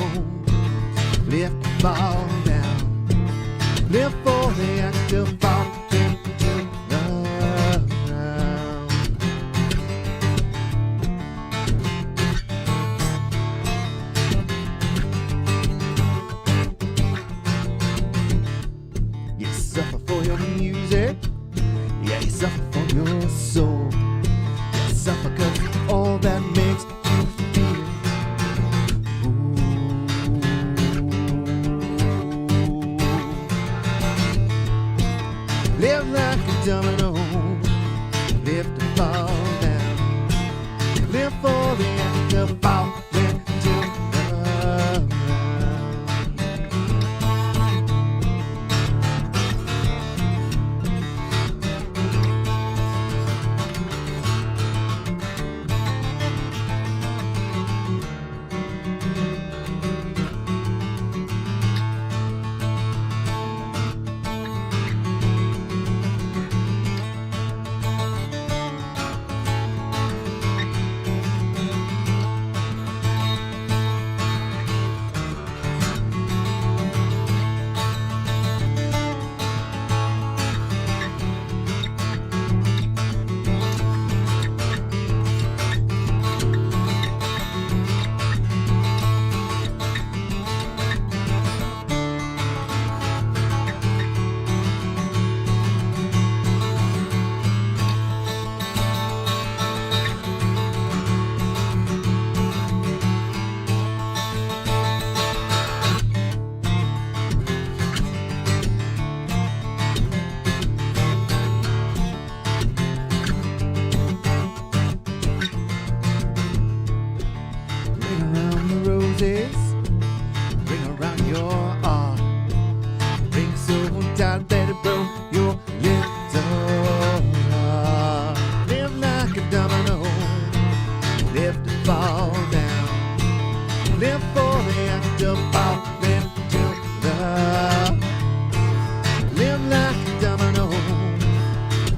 lift and fall down. Live for the act of fall into the ground. You suffer for your music, yeah, you suffer for your soul. You suffer 'cause all that makes you feel. Live like a domino, lift and fall down. Live for the act of falling to the ground. Ring around the roses, ring around your arm. Ring so tight that it broke your little heart. Live like a domino, live to fall down. Live for the act of falling to the. Live like a domino,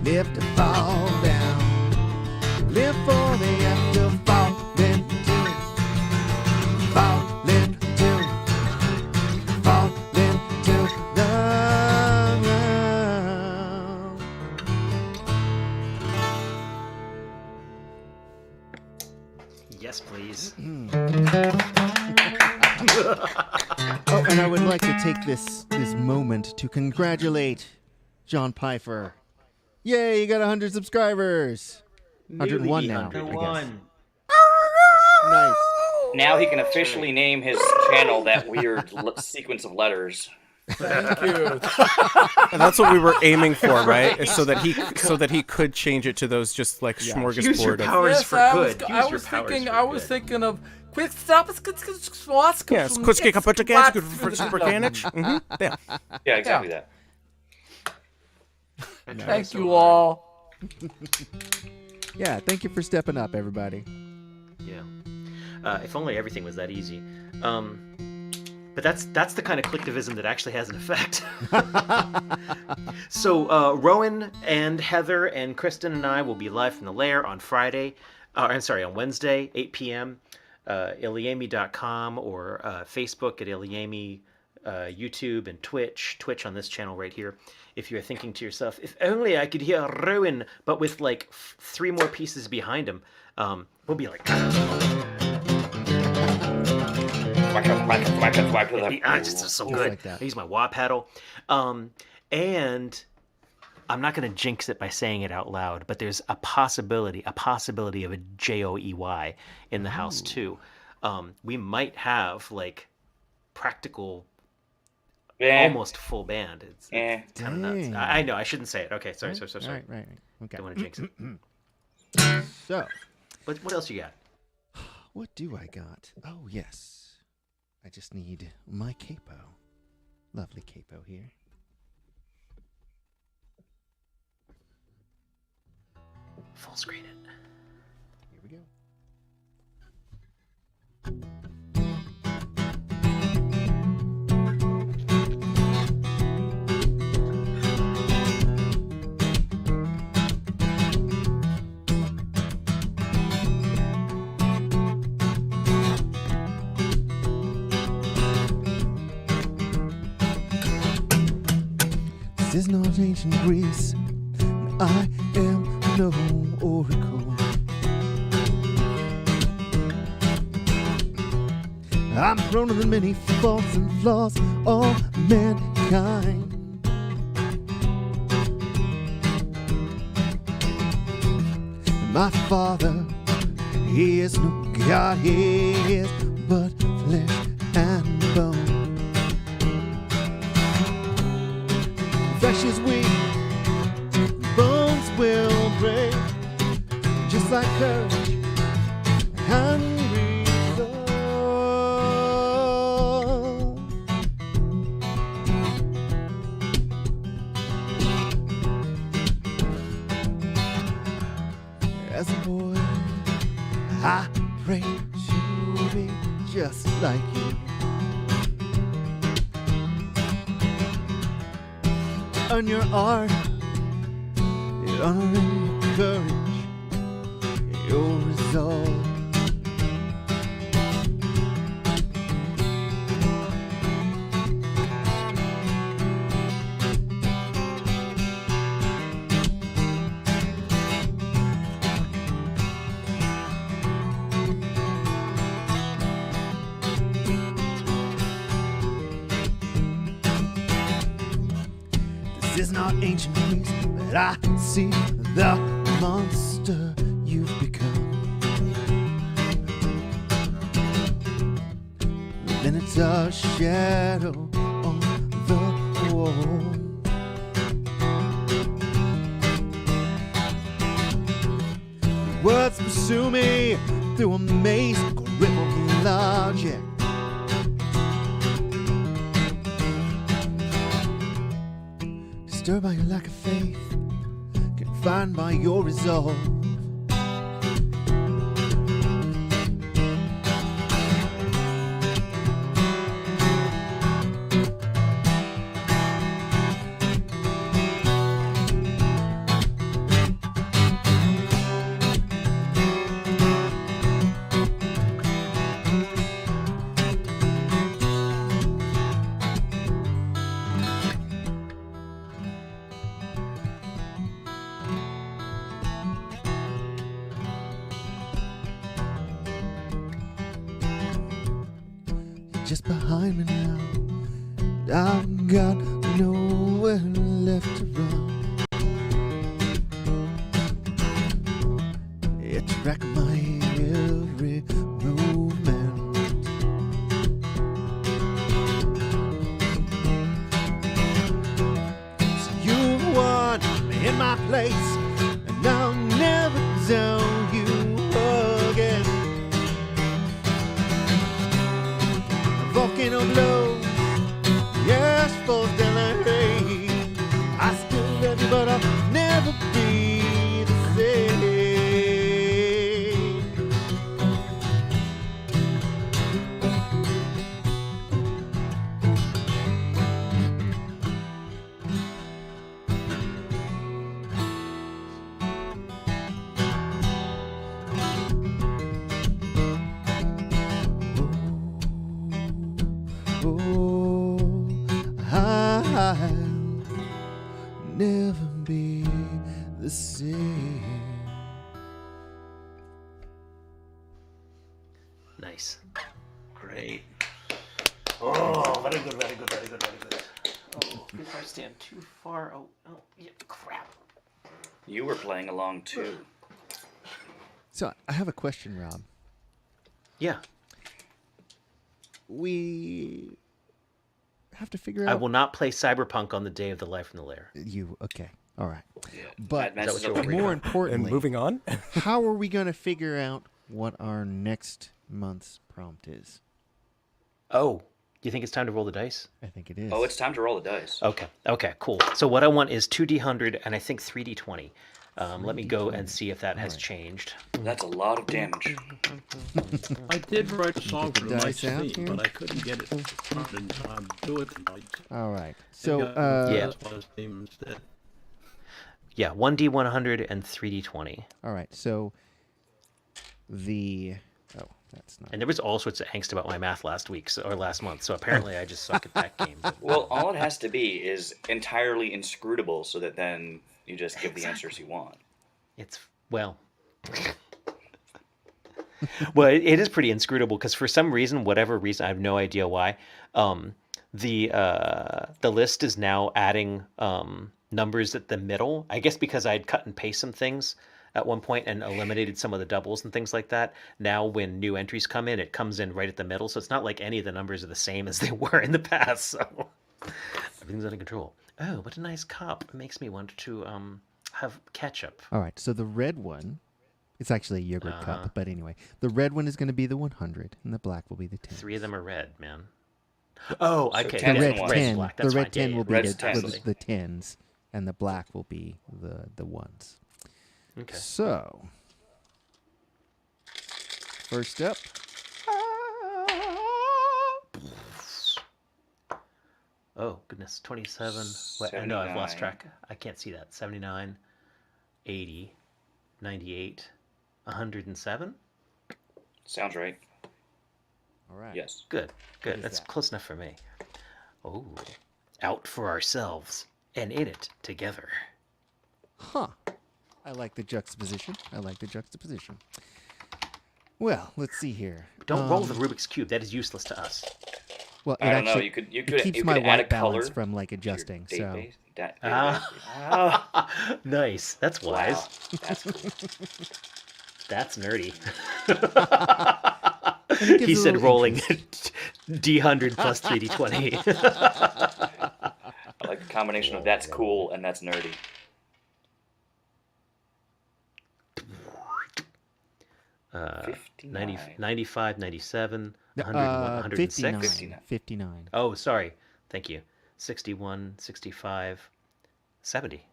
live to fall down. Live for the act of falling to. Falling to the ground. Yes, please. Oh, and I would like to take this moment to congratulate John Pfeiffer. Yay, you got 100 subscribers. 101 now, I guess. 101. Nice. Now he can officially name his channel that weird sequence of letters. Thank you. And that's what we were aiming for, right? Is so that he could change it to those just like smorgasbord. Use your of- powers Yes, for I good. was, Use I your was powers thinking. for I was good. thinking of quick stop. Yes, Kutsky Kaputagans, good for Superganich. Yeah. Yeah, exactly that. Thank you all. Yeah, thank you for stepping up, everybody. Yeah. If only everything was that easy. But that's the kind of collectivism that actually has an effect. So Rowan and Heather and Kristen and I will be live from the lair on on Wednesday, 8 p.m. Iliami.com or Facebook at Iliami, YouTube and Twitch on this channel right here. If you're thinking to yourself, if only I could hear Rowan, but with like 3 more pieces behind him, we'll be like. It's so good. Like that. I use my wah paddle. And I'm not going to jinx it by saying it out loud, but there's a possibility of a JOEY in the house too. We might have like practical, almost full band. It's kind of nuts. Dang. I know, I shouldn't say it. Okay, sorry. Right. Okay. Don't want to jinx it. So, What else you got? what do I got? Oh, yes. I just need my capo. Lovely capo here. Full screen it. Here we go. is not ancient Greece. I am no oracle. I'm prone to the many faults and flaws of mankind. My father, he is no God, he is but flesh and bone. Flesh is weak, bones will break, just like courage, hungry soul. As a boy, I prayed to be just like you. On your art, your honor and your courage, your resolve. This is not ancient Greece, but I see the monster you've become. The Minotaur shadow on the wall. Words pursue me through a maze of grip of logic. Disturbed by your lack of faith, confined by your resolve. Just behind me now, and I've got nowhere left to run. You track my every movement. So you won me in my place, and I'll never tell you again. Volcano blows, yes, falls down like rain. I still love you, but I'll never be the same. I'll never be the same. Nice. Great. Oh, very good, very good, very good, very good. Oh, if I stand too far, oh, yeah, crap. You were playing along too. So I have a question, Rob. Yeah. We have to figure out. I will not play Cyberpunk on the day of the Life in the Lair. Okay. All right. But Mad Max is over more here. importantly, And moving on. how are we going to figure out what our next month's prompt is? Oh, you think it's time to roll the dice? I think it is. Oh, it's time to roll the dice. Okay, cool. So what I want is 2d100 and I think 3d20. Let me go and see if that has changed. That's a lot of damage. I did write a song for Dice tonight's out theme, here. but I couldn't get it started in time to do it tonight. All right. So, Yeah. That's my theme instead. Yeah, 1d100 and 3d20. all right. So the That's not. And there was all sorts of angst about my math last week or last month, so apparently I just suck at that game. But, Well, all it has to be is entirely inscrutable, so that then you just give the answers you want. It's well, well, it is pretty inscrutable because for some reason, whatever reason, I have no idea why. The list is now adding numbers at the middle. I guess because I had cut and paste some things at one point and eliminated some of the doubles and things like that. Now, when new entries come in, it comes in right at the middle, so it's not like any of the numbers are the same as they were in the past. So everything's under control. Oh, what a nice cup! It makes me want to have ketchup. All right, so the red one, it's actually a yogurt cup, but anyway, the red one is going to be the 100, and the black will be the 10. 3 of them are red, man. Oh, So okay. 10 The is red one. 10, black. the That's red fine. 10 Yeah, will be Red's the 10. the 10s, and the black will be the ones. Okay. So, first up, Oh, goodness. 27. What? No, I've lost 79. track. I can't see that. 79, 80, 98, 107. Sounds right. all right. Yes. Good. Good. is That's that? close enough for me. Oh, out for ourselves and in it together. Huh. I like the juxtaposition. Well, let's see here. Don't roll the Rubik's Cube. That is useless to us. Well, it I don't know. actually You could it keeps you my could add a white balance color from like to your adjusting. So database. Ah, nice. That's wise. Wow, that's cool. That's nerdy. And it gives He a said little rolling interest. D100 plus 3D20. I like the combination of that's cool and that's nerdy. 90, 95, 97, 101, 106. 59. 59. Oh, sorry. Thank you. 61, 65, 70.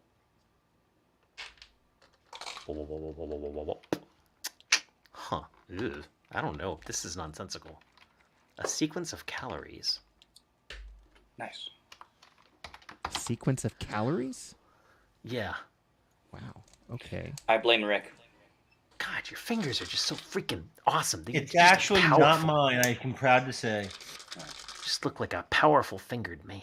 Whoa, whoa, whoa, whoa, whoa, whoa, whoa, whoa. Huh. Ew. I don't know. This is nonsensical. A sequence of calories. Nice. Sequence of calories? Yeah. Wow. Okay. I blame Rick. God, your fingers are just so freaking awesome. It's just actually not powerful. mine. I can proud to say. Just look like a powerful fingered man.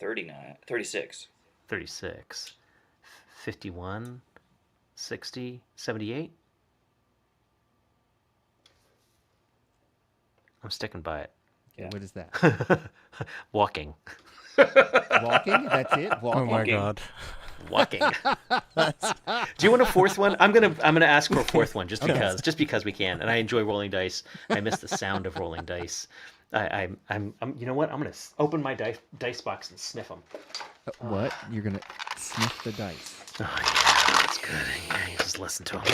39, 36. 36, 51, 60, 78. I'm sticking by it. Yeah. What is that? Walking. Walking? That's it? Walking. Oh my god. Walking. Do you want a fourth one? I'm gonna ask for a fourth one just because we can. And I enjoy rolling dice. I miss the sound of rolling dice. I'm you know what? I'm gonna open my dice box and sniff them. What? You're going to sniff the dice. Oh yeah, that's good. Yeah, you just listen to them.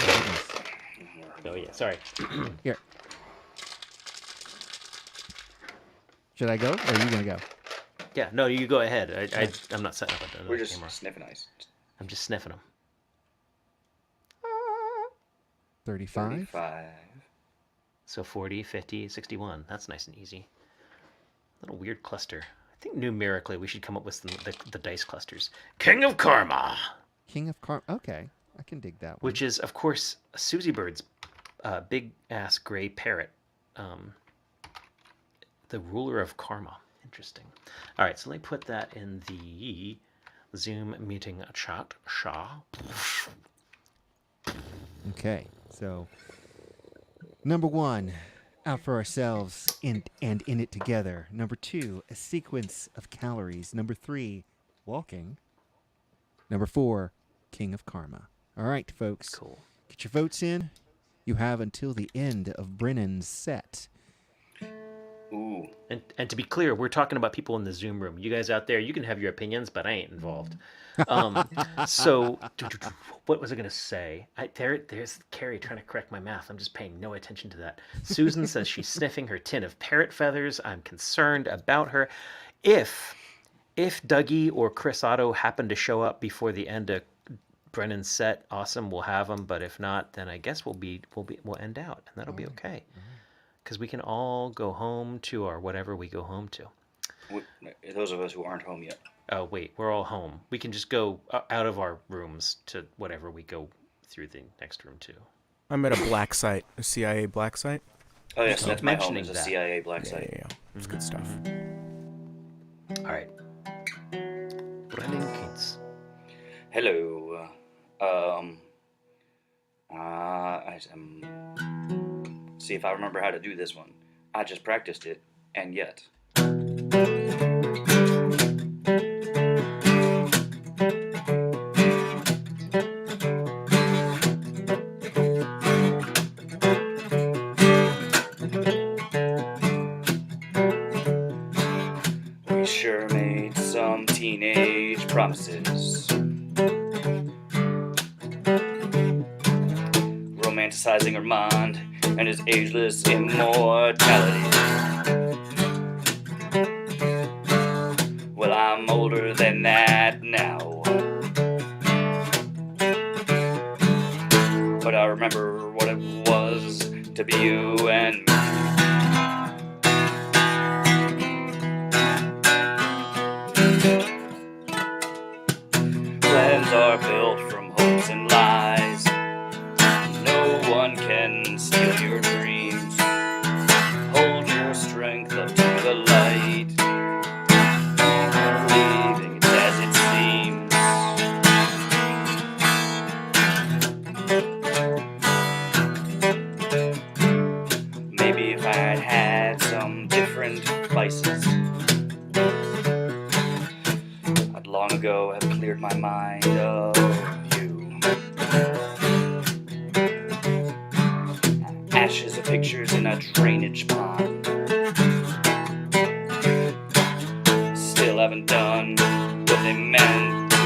Oh yeah, sorry. Here. Should I go, or are you going to go? Yeah, no, you go ahead. I'm not setting up a We're just camera. sniffing ice. I'm just sniffing them. 35. 35. So 40, 50, 61. That's nice and easy. Little weird cluster. I think numerically we should come up with the dice clusters. King of Karma, King of Karma. Okay. I can dig that one. which is, of course, Susie Bird's big-ass gray parrot. The ruler of karma. Interesting. All right, so let me put that in the Zoom meeting chat. Okay. So, number 1, out for ourselves and in it together. Number 2, a sequence of calories. Number 3, walking. Number 4, King of Karma. All right, folks. Cool. Get your votes in. You have until the end of Brennan's set. Ooh. And to be clear, we're talking about people in the Zoom room. You guys out there, you can have your opinions, but I ain't involved. So, what was I going to say? There's Carrie trying to correct my math. I'm just paying no attention to that. Susan says she's sniffing her tin of parrot feathers. I'm concerned about her. If Dougie or Chris Otto happen to show up before the end of Brennan's set, awesome, we'll have them. But if not, then I guess we'll end out, and that'll be okay. Because we can all go home to our whatever we go home to. Those of us who aren't home yet. Oh wait, we're all home. We can just go out of our rooms to whatever we go through the next room to. I'm at a black site, a CIA black site. Oh yes, keep that's my home. mentioning Is a that. CIA black Yeah, site. yeah, yeah. It's good stuff. All right. Brennan Keats. Hello. See if I remember how to do this one. I just practiced it, and yet. We sure made some teenage promises. Romanticizing Armand and his ageless immortality. Well, I'm older than that now. But I remember what it was to be you and me. Plans are built from hopes and lies. No one can steal your dreams. Hold your strength up to the light. Believing it's as it seems. Maybe if I'd had some different vices, I'd long ago have cleared my mind of you. Ashes of pictures in a drainage pond. Still haven't done what they meant to do.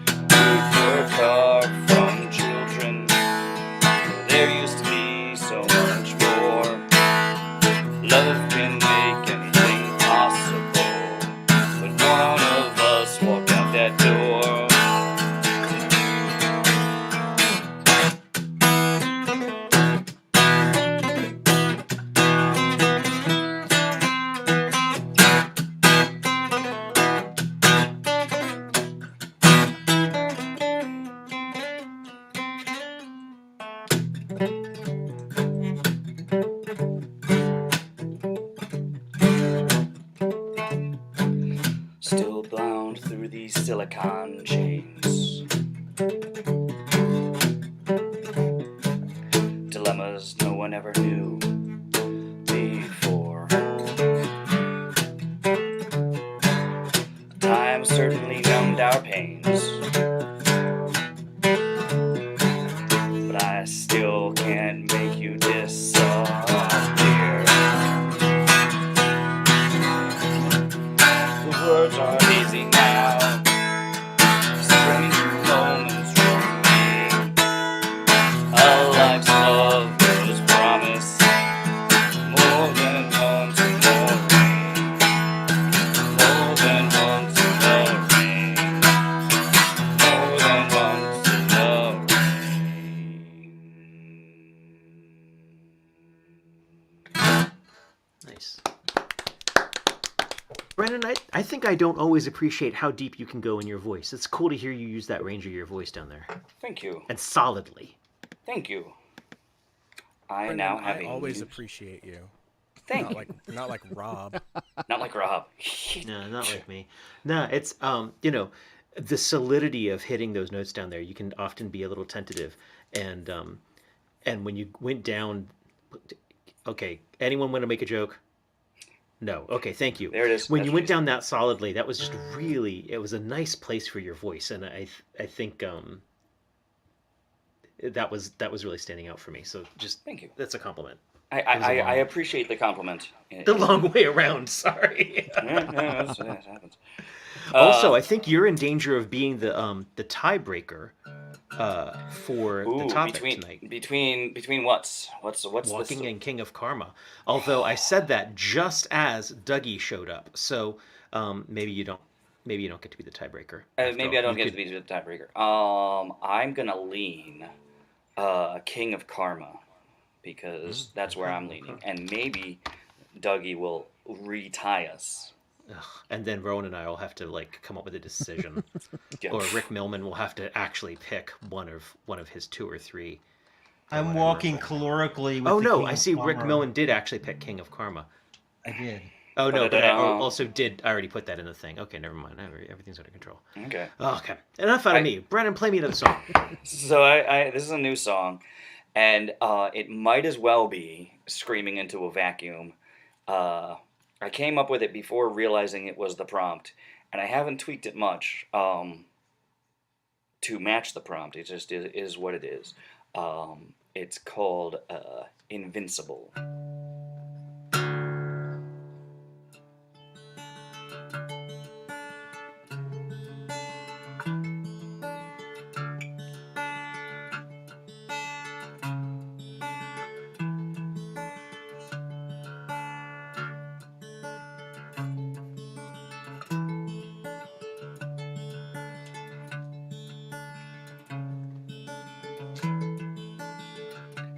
We were carved from children. There used to be so much more. Love can make anything possible, but one of us walked out that door. Still bound through these silicon chains. Dilemmas no one ever knew before. Time certainly numbed our pains, but I still can't make you disappear. The words aren't easy now. Strange moments from me. A life's love was promised. More than once in the rain. More than once in the rain. More than once in the rain. Nice. Brennan, I think I don't always appreciate how deep you can go in your voice. It's cool to hear you use that range of your voice down there. Thank you. And solidly. Thank you. I Brendan, now have I a always new- appreciate you. Thank Not you. not like Rob. Not like Rob. No, not like me. No, it's the solidity of hitting those notes down there. You can often be a little tentative, and when you went down, okay. Anyone want to make a joke? No. Okay, thank you. There it is. When That's you went what down that solidly, that was just really. It was a nice place for your voice, and I think that was really standing out for me. So just Thank you. That's a compliment. I appreciate the compliment. The long way around. Sorry. That happens. Also, I think you're in danger of being the tiebreaker for the topic tonight. Between what's Walking this? and King of Karma. Although I said that just as Dougie showed up, so maybe you don't maybe you don't get to be the tiebreaker. Maybe I don't get to be the tiebreaker. I'm gonna lean King of Karma because that's where I'm leaning, and maybe Dougie will retie us. Ugh. And then Rowan and I will have to like come up with a decision, Yeah. or Rick Millman will have to actually pick one of his 2 or 3. I'm walking calorically with Oh the no, King I of see. Rick Karma. Millman did actually pick King of Karma. I did. Oh no, but I Ba-da-da-da. also did. I already put that in the thing. Okay, never mind. Everything's under control. Okay. Oh, okay. Enough out of me. Brandon, play me another song. So I this is a new song, and it might as well be "Screaming into a Vacuum." I came up with it before realizing it was the prompt, and I haven't tweaked it much to match the prompt. It just is what it is. It's called "Invincible."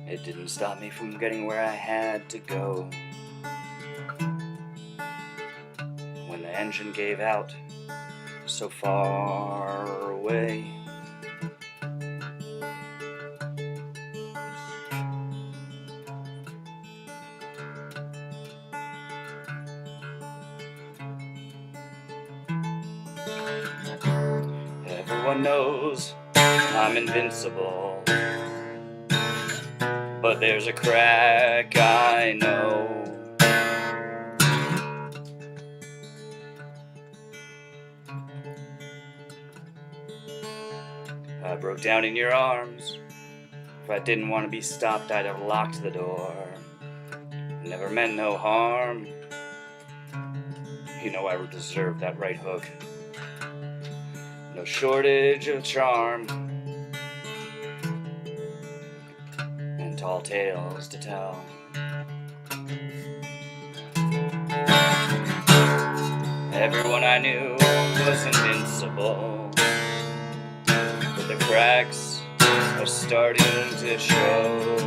It didn't stop me from getting where I had to go. When the engine gave out so far away, everyone knows I'm invincible, but there's a crack I know. I broke down in your arms. If I didn't want to be stopped, I'd have locked the door. Never meant no harm. You know I deserve that right hook. No shortage of charm and tall tales to tell. Everyone I knew was invincible, but the cracks are starting to show.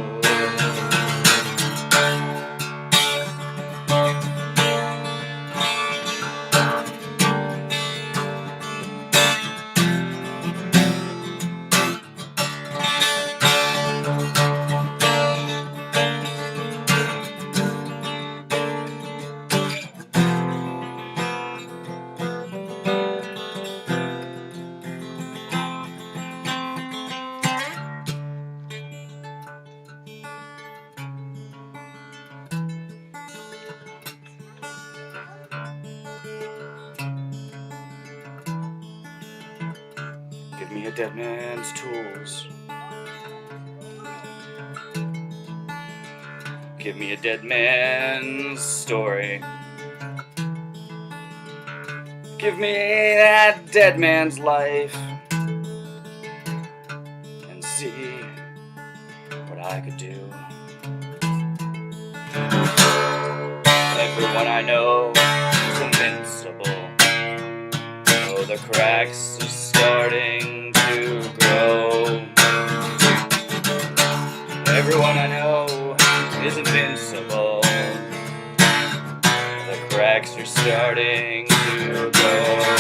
Give me a dead man's tools. Give me a dead man's story. Give me that dead man's life and see what I could do. Everyone I know is invincible. Oh, the cracks are starting to grow. Everyone I know is invincible. The cracks are starting to grow.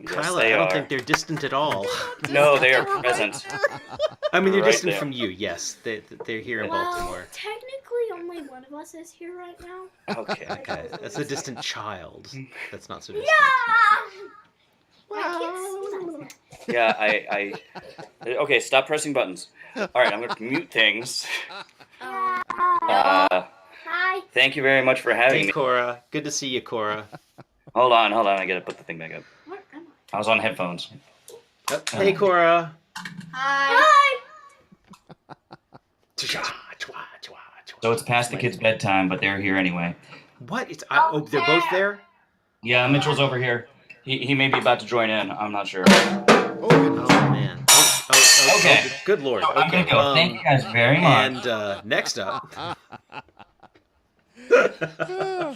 Kyla, they I don't are. think they're distant at all. No, they are present. I mean, they're Right distant there. from you, yes. They're here in Well, Baltimore. technically, I'm only one of us is here right now. Okay, okay. That's a distant child. That's not so distant. I can't see Yeah, I okay, stop pressing buttons. All right, I'm going to mute things. Hi. Thank you very much for having Hey, me. Cora. Good to see you, Cora. Hold on. I got to put the thing back up. Where am I was on headphones. Hey, Cora. Hi. So it's past the kids' bedtime, but they're here anyway. What? Oh, they're both there? Yeah, Mitchell's over here. He may be about to join in. I'm not sure. Oh, man. Okay. Oh, good lord. So I'm Okay. gonna go. Thank you guys very much. And next up.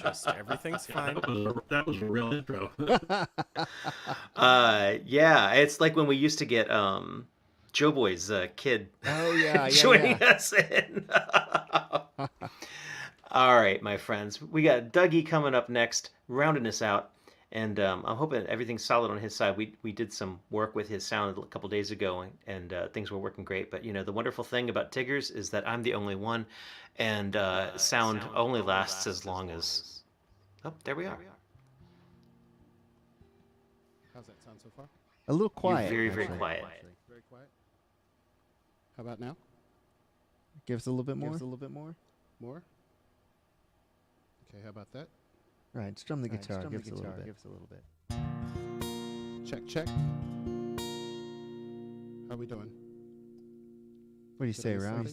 Just everything's fine. That was a real intro. Yeah, it's like when we used to get Joe Boy's kid joining us in. All right, my friends. We got Dougie coming up next, rounding us out. And I'm hoping everything's solid on his side. We did some work with his sound a couple days ago, and things were working great. But, you know, the wonderful thing about Tiggers is that I'm the only one, and sound only lasts as long as... Oh, there we are. How's that sound so far? A little quiet. You're very, very actually. quiet. Very quiet. How about now? Give us a little bit more. More? Okay, how about that? Right, strum the guitar. Give us a little bit. Check, check. How we doing? What do you say, Ram?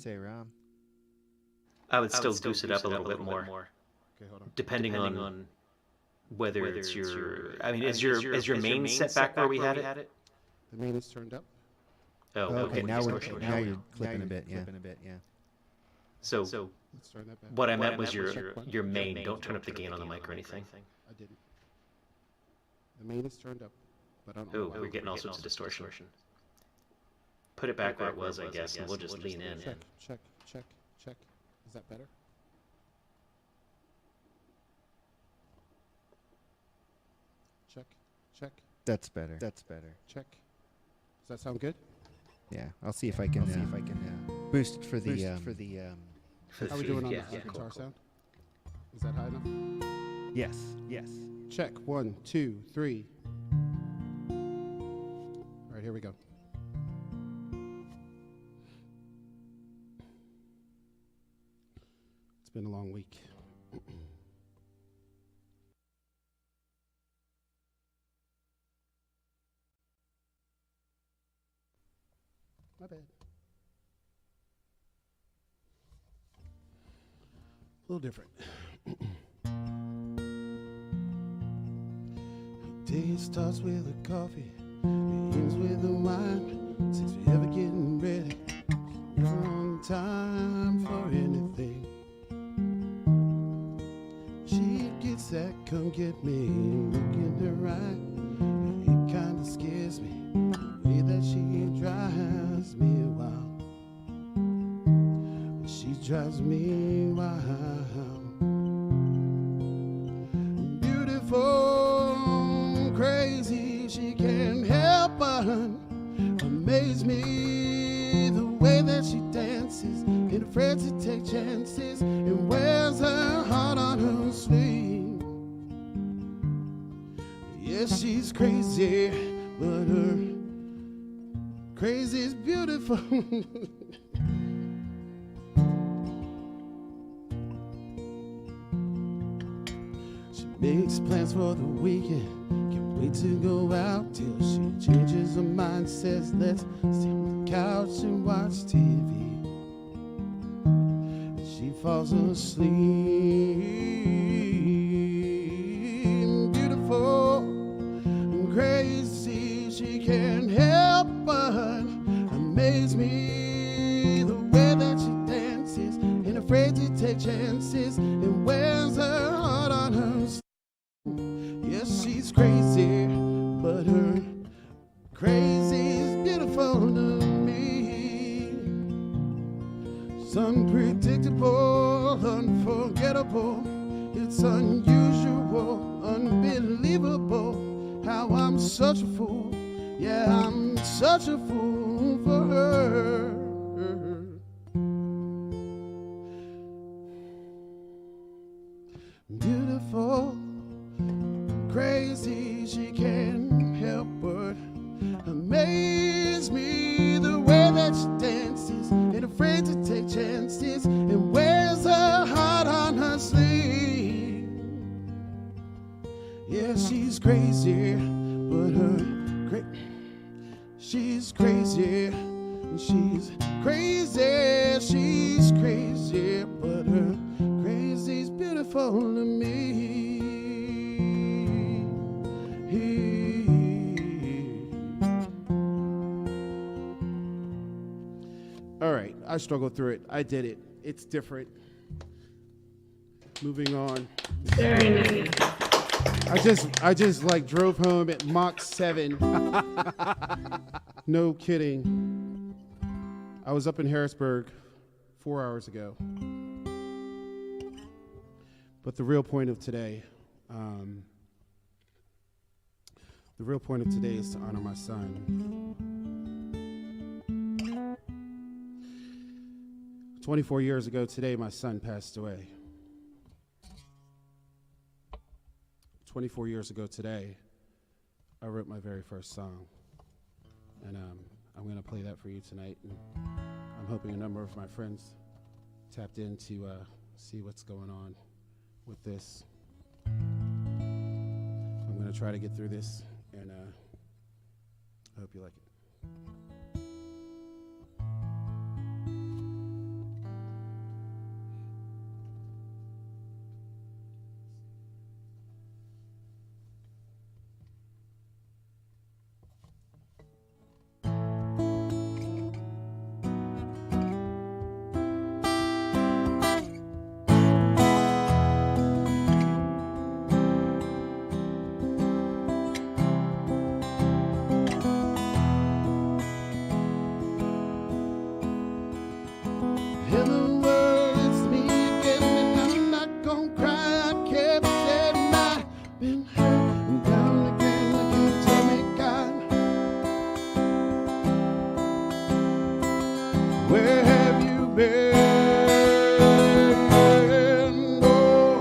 I would still goose it up a little bit more. Okay, hold on. Depending on whether it's your... I mean, is your main set back where we had it? The main is turned up. Oh, okay. Now you're distortion. clipping a bit. Yeah. So Let's turn that back. what I meant was Check your one. main. Don't turn up the gain on the mic or anything. I didn't. The main is turned up, but I don't know Oh, why. we're getting all sorts of distortion. Put it back where it was, I guess, and we'll just lean in. Check, check, check, check. Is that better? Check, check, That's better. check. Does that sound good? Yeah, I'll see if I can boost it for the How we doing on Yeah, the yeah, guitar cool. sound? Is that high enough? yes. Check. 1, 2, 3. All right, here we go. It's been a long week. My bad. A little different. Day starts with a coffee, it ends with a wine. Since we ever getting ready, never on time for anything. She gets that come get me look in her eye. It kinda scares me, the way that she drives me wild. She drives me wild. Beautiful, crazy, she can't help but amaze me. The way that she dances, ain't afraid to take chances, and wears her heart on her sleeve. Yes, she's crazy, but her crazy is beautiful. She makes plans for the weekend, can't wait to go out till she changes her mind, says let's sit on the couch and watch TV. And she falls asleep. Beautiful and crazy, she can't help but amaze me. The way that she dances, ain't afraid to take chances, and wears her heart on her sleeve. Yes, she's crazy, but her crazy is beautiful to me. It's unpredictable, unforgettable. It's unusual, unbelievable. How I'm such a fool. Yeah, I'm such a fool for her. amaze me the way that she dances, ain't afraid to take chances, and wears her heart on her sleeve. Yeah, she's crazy, but she's crazy, and she's crazy, but her crazy's beautiful to me. All right, I struggled through it. I did it. It's different. Moving on. Very nice. I just like drove home at Mach 7. No kidding. I was up in Harrisburg 4 hours ago. But the real point of today, is to honor my son. 24 years ago today, my son passed away. 24 years ago today, I wrote my very first song. And I'm going to play that for you tonight. And I'm hoping a number of my friends tapped in to see what's going on with this. I'm going to try to get through this, and I hope you like it. Where have you been? Oh,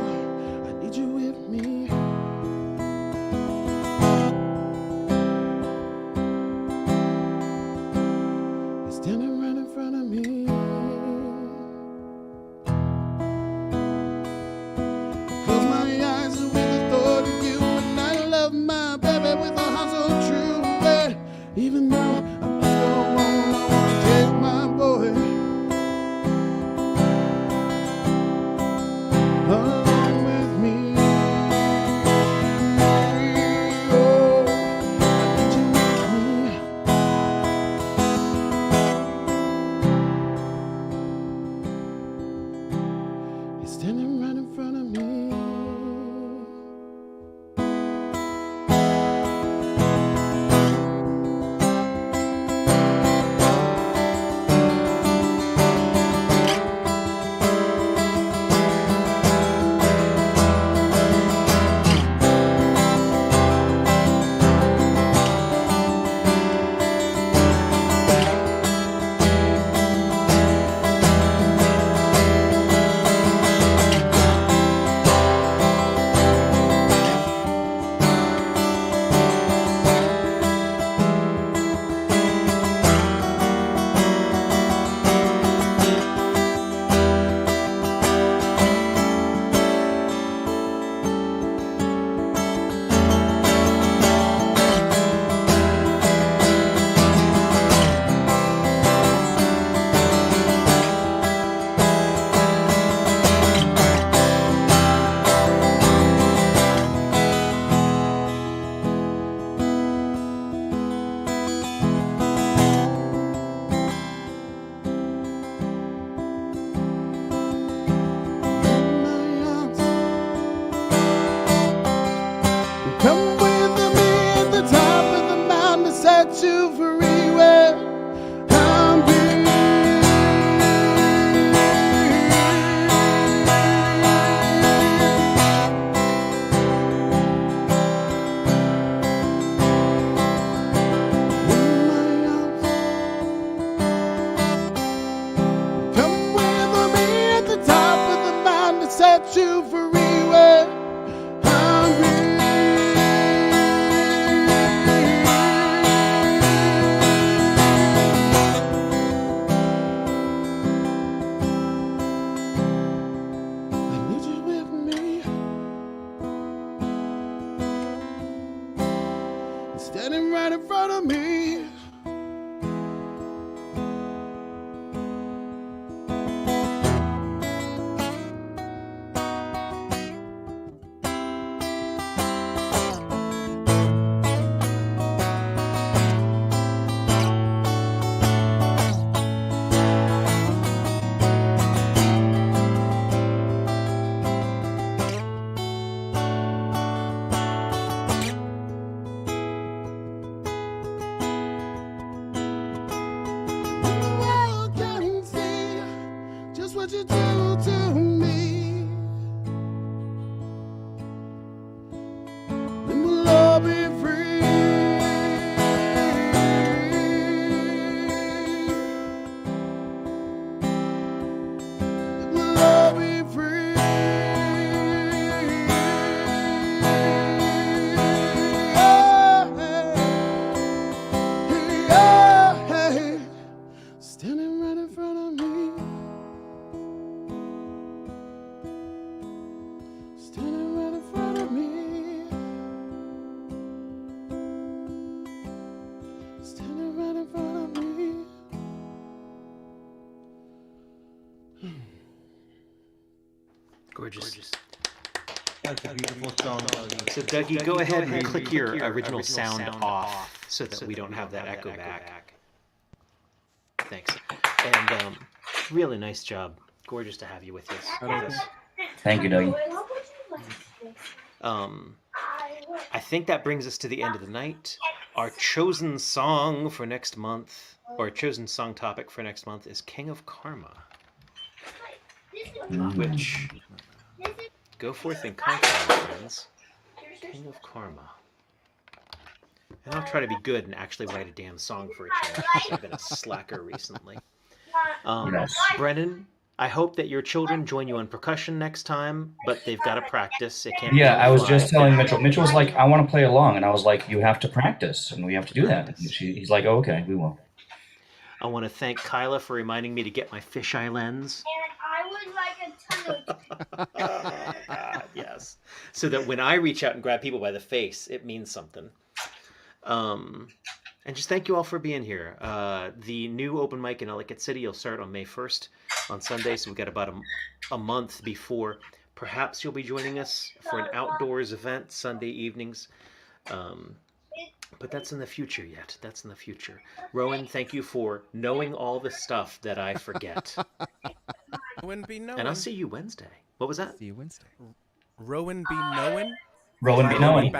I need you with me. You're standing right in front of me. Close my eyes with the thought of you, and I love my baby with a heart so true. But even though I must go on, I wanna take my boy along with me. Oh, I need you with me. You're standing right in front of me. Come with me at the top of the mountain to set you free where I'm Come with me at the top of the mountain to set you free where I'm front of me. What you do to me, then we'll all be free. Then we'll all be free. Hey, standing right in front of me. Standing right in front of me. Standing right in front of me. Gorgeous. That's a beautiful song. So Dougie, go ahead and click your original sound off so that we don't have that echo back. Thanks. And really nice job. Gorgeous to have you with us. Thank you, Dougie. I think that brings us to the end of the night. Our chosen song for next month, or chosen song topic for next month, is King of Karma. Which, go forth and conquer, my friends. King of Karma. And I'll try to be good and actually write a damn song for a change. I've been a slacker recently. Yes. Brennan, I hope that your children join you on percussion next time, but they've got to practice. It can't be Yeah, I was live. just telling Mitchell. Mitchell was like, I want to play along. And I was like, you have to practice, and we have to do that. And he's like, oh, okay, we will. I want to thank Kyla for reminding me to get my fisheye lens. And I would like a ton of Yes. So that when I reach out and grab people by the face, it means something. And just thank you all for being here. The new open mic in Ellicott City will start on May 1st on Sunday, so we've got about a month before. Perhaps you'll be joining us for an outdoors event Sunday evenings. But that's in the future yet. That's in the future. Rowan, thank you for knowing all the stuff that I forget. Rowan be knowing. And I'll see you Wednesday. What was that? See you Wednesday. Rowan be knowing. Rowan be knowing.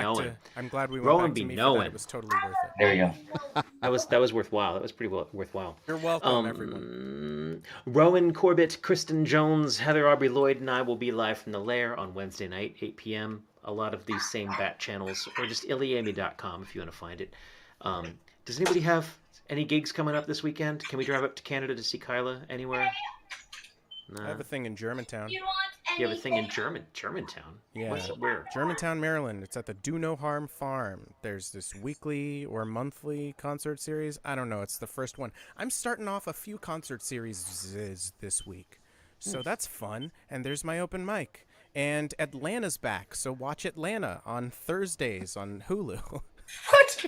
I'm glad we went Rowan back to be me knowing. for that. It was totally worth it. There you go. That was worthwhile. That was pretty worthwhile. You're welcome, everyone. Rowan Corbett, Kristen Jones, Heather Aubrey Lloyd, and I will be live from the Lair on Wednesday night, 8 p.m. A lot of these same bat channels, or just iliami.com if you want to find it. Does anybody have any gigs coming up this weekend? Can we drive up to Canada to see Kyla anywhere? No. I have a thing in Germantown. You have a thing in Germantown? Yeah. Where? Germantown, Maryland. It's at the Do No Harm Farm. There's this weekly or monthly concert series. I don't know. It's the first one. I'm starting off a few concert series this week. So that's fun. And there's my open mic. And Atlanta's back. So watch Atlanta on Thursdays on Hulu. What?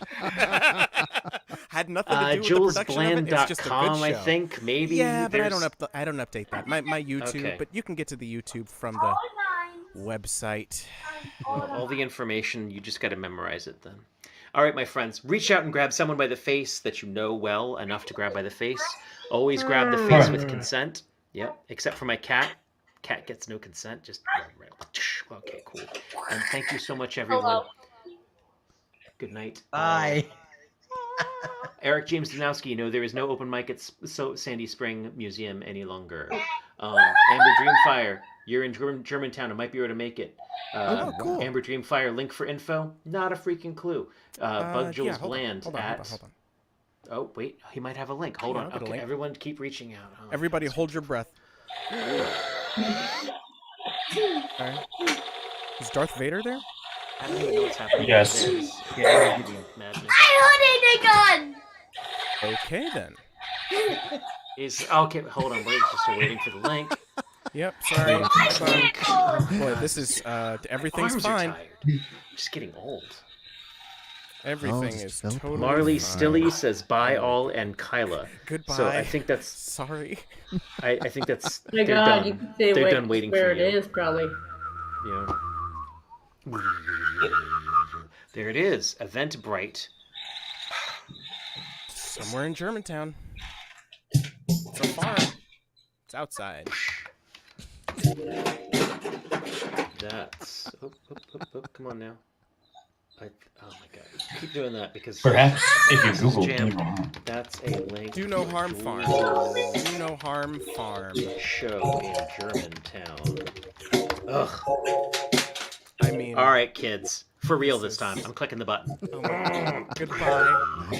Had nothing to do with the production of it. It's just a good show. I think maybe. Yeah, but I don't update that. My YouTube, Okay. but you can get to the YouTube from the website. Well, all the information, you just got to memorize it then. All right, my friends, reach out and grab someone by the face that you know well enough to grab by the face. Always grab the face with consent. Yep, except for my cat. Cat gets no consent. Just okay, cool. And thank you so much, everyone. Hello. Good night. Bye. Eric James Danowski, there is no open mic at Sandy Spring Museum any longer. Amber Dreamfire, you're in Germantown. I might be able to make it. Cool. Amber Dreamfire, link for info? Not a freaking clue. Bug Jules Bland hold on. Oh, wait. He might have a link. Hold on. Okay, everyone keep reaching out. Oh, Everybody hold your breath. Okay. Is Darth Vader there? I don't even know what's happening. Yes. Madness. I holding the gun. Okay, then. Okay, hold on. We're just waiting for the link. Yep, sorry. Boy, this is, everything's Arms fine. are tired. I'm just getting old. Everything just is fell apart. totally Marley fine. Stilly says bye all and Kyla. Goodbye. So I think that's Sorry. I think that's Oh my they're God, done. you can say They're wait, done waiting where for it you. is, probably. Yeah. There it is. Eventbrite. Somewhere in Germantown. It's a farm. It's outside. That's come on now. Oh my god. Keep doing that because Perhaps if you Google jammed. Playground. That's a link. Do no harm to farm. the Do no harm farm. show in Germantown. Ugh. I mean, All right, kids. For real this this time. is- I'm clicking the button. oh my God. Goodbye.